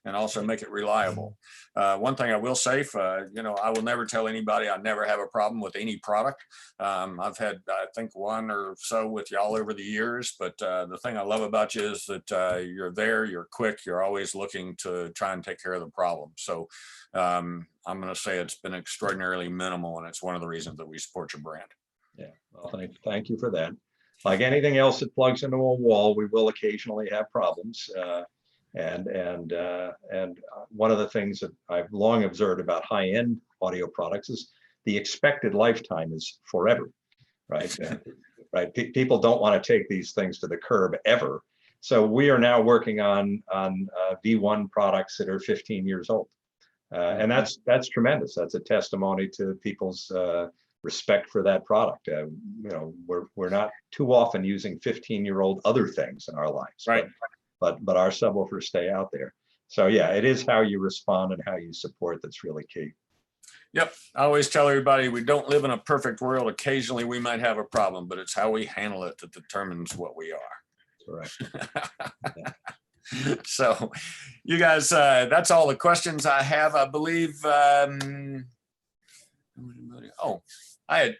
and also make it reliable. One thing I will say, I will never tell anybody I never have a problem with any product. I've had, I think, one or so with y'all over the years, but the thing I love about you is that you're there, you're quick, you're always looking to try and take care of the problem. So I'm going to say it's been extraordinarily minimal, and it's one of the reasons that we support your brand. Yeah, well, thank you for that. Like anything else that plugs into a wall, we will occasionally have problems. And one of the things that I've long observed about high-end audio products is the expected lifetime is forever, right? Right. People don't want to take these things to the curb ever. So we are now working on V1 products that are 15 years old, and that's tremendous. That's a testimony to people's respect for that product. We're not too often using 15-year-old other things in our lives, right? But our subwoofers stay out there. So yeah, it is how you respond and how you support that's really key. Yep. I always tell everybody we don't live in a perfect world. Occasionally we might have a problem, but it's how we handle it that determines what we are. Correct. So you guys, that's all the questions I have, I believe.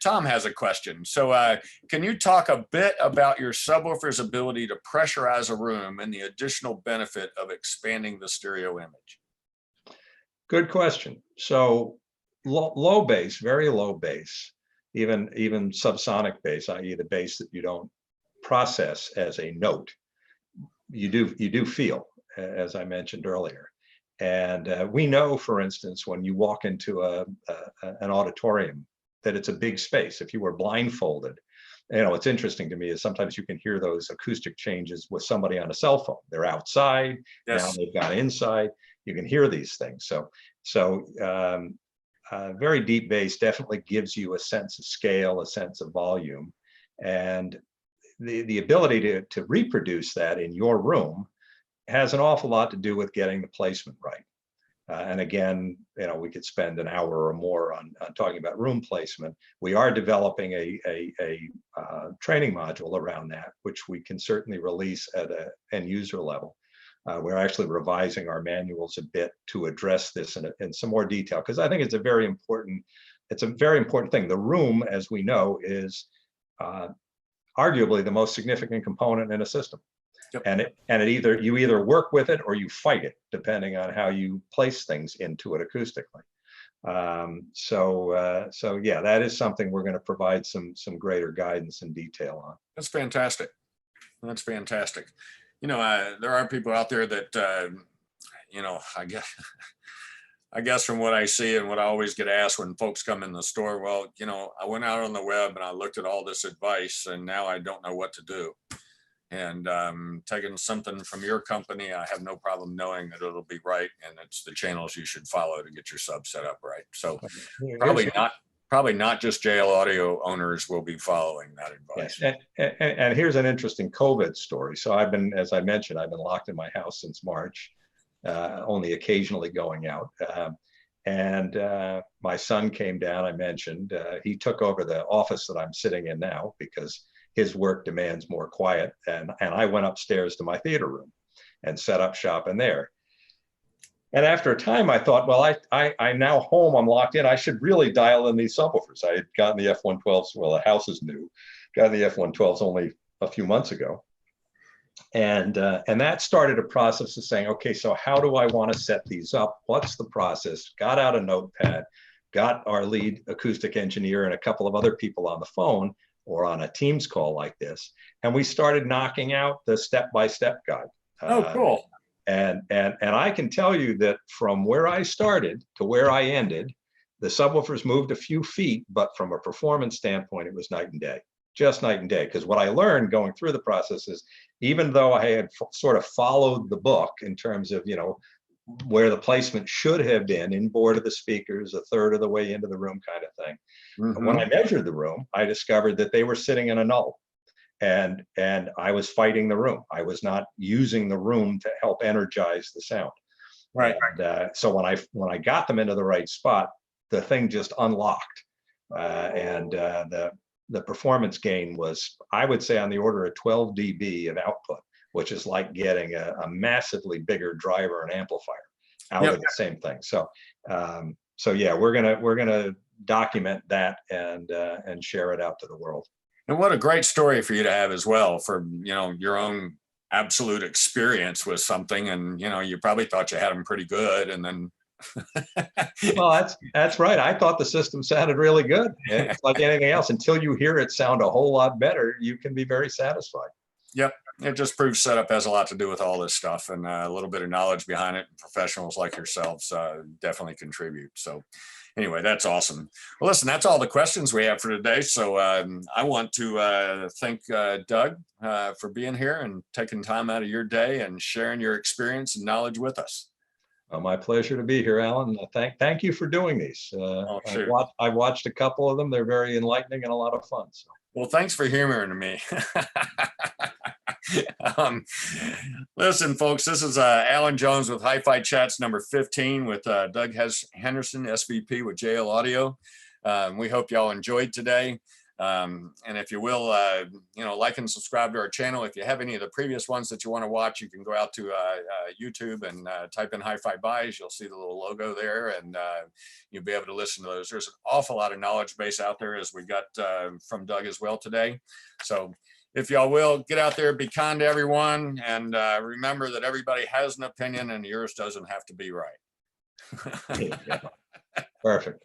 Tom has a question. So can you talk a bit about your subwoofer's ability to pressurize a room and the additional benefit of expanding the stereo image? Good question. So low bass, very low bass, even subsonic bass, i.e. the bass that you don't process as a note, you do feel, as I mentioned earlier. And we know, for instance, when you walk into an auditorium, that it's a big space. If you were blindfolded, what's interesting to me is sometimes you can hear those acoustic changes with somebody on a cell phone. They're outside, yes. Now they've got inside. You can hear these things. So very deep bass definitely gives you a sense of scale, a sense of volume, and the ability to reproduce that in your room has an awful lot to do with getting the placement right. And again, we could spend an hour or more on talking about room placement. We are developing a training module around that, which we can certainly release at an end user level. We're actually revising our manuals a bit to address this in some more detail, because I think it's a very important thing. The room, as we know, is arguably the most significant component in a system. Yep. And you either work with it or you fight it, depending on how you place things into it acoustically. So yeah, that is something we're going to provide some greater guidance and detail on. That's fantastic. That's fantastic. There are people out there that, I guess from what I see and what I always get asked when folks come in the store, well, I went out on the web and I looked at all this advice and now I don't know what to do. and taking something from your company, I have no problem knowing that it'll be right, and it's the channels you should follow to get your sub set up right. So Here's- probably not just JL Audio owners will be following that advice. Yes, and here's an interesting COVID story. So I've been, as I mentioned, I've been locked in my house since March, only occasionally going out. My son came down, I mentioned, he took over the office that I'm sitting in now because his work demands more quiet. And I went upstairs to my theater room and set up shop in there. And after a time, I thought, well, I'm now home, I'm locked in. I should really dial in these subwoofers. I had gotten the F112s, well, the house is new, got the F112s only a few months ago. And that started a process of saying, okay, so how do I want to set these up? What's the process? Got out a notepad, got our lead acoustic engineer and a couple of other people on the phone or on a Teams call like this. And we started knocking out the step-by-step guide. Oh, cool. And I can tell you that from where I started to where I ended, the subwoofers moved a few feet, but from a performance standpoint, it was night and day, just night and day. Because what I learned going through the process is, even though I had sort of followed the book in terms of, where the placement should have been in board of the speakers, a third of the way into the room kind of thing. Mm-hmm. When I measured the room, I discovered that they were sitting in a null. And I was fighting the room. I was not using the room to help energize the sound. Right. And so when I got them into the right spot, the thing just unlocked. The performance gain was, I would say, on the order of 12 dB of output, which is like getting a massively bigger driver and amplifier out of the same thing. So yeah, we're gonna document that and share it out to the world. And what a great story for you to have as well, for your own absolute experience with something, and you probably thought you had them pretty good, and then well, that's right. I thought the system sounded really good. It's like anything else. Until you hear it sound a whole lot better, you can be very satisfied. Yep. It just proves setup has a lot to do with all this stuff, and a little bit of knowledge behind it. Professionals like yourselves definitely contribute. So anyway, that's awesome. Well, listen, that's all the questions we have for today. So I want to thank Doug for being here and taking time out of your day and sharing your experience and knowledge with us. Well, my pleasure to be here, Alan. Thank you for doing these. Sure. I've watched a couple of them. They're very enlightening and a lot of fun. So. Well, thanks for humoring me. Listen, folks, this is Alan Jones with HiFi Chats number 15 with Doug Henderson, SVP with JL Audio. We hope y'all enjoyed today. And if you will, like and subscribe to our channel. If you have any of the previous ones that you want to watch, you can go out to YouTube and type in HiFi Buys. You'll see the little logo there, and you'll be able to listen to those. There's an awful lot of knowledge base out there, as we got from Doug as well today. So if y'all will, get out there, be kind to everyone, and remember that everybody has an opinion and yours doesn't have to be right. Perfect.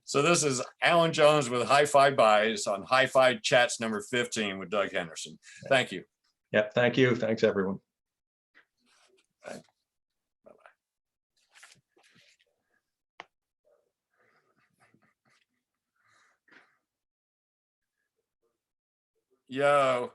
So this is Alan Jones with HiFi Buys on HiFi Chats number 15 with Doug Henderson. Thank you. Yep. Thank you. Thanks, everyone. Bye. Bye-bye. Yo.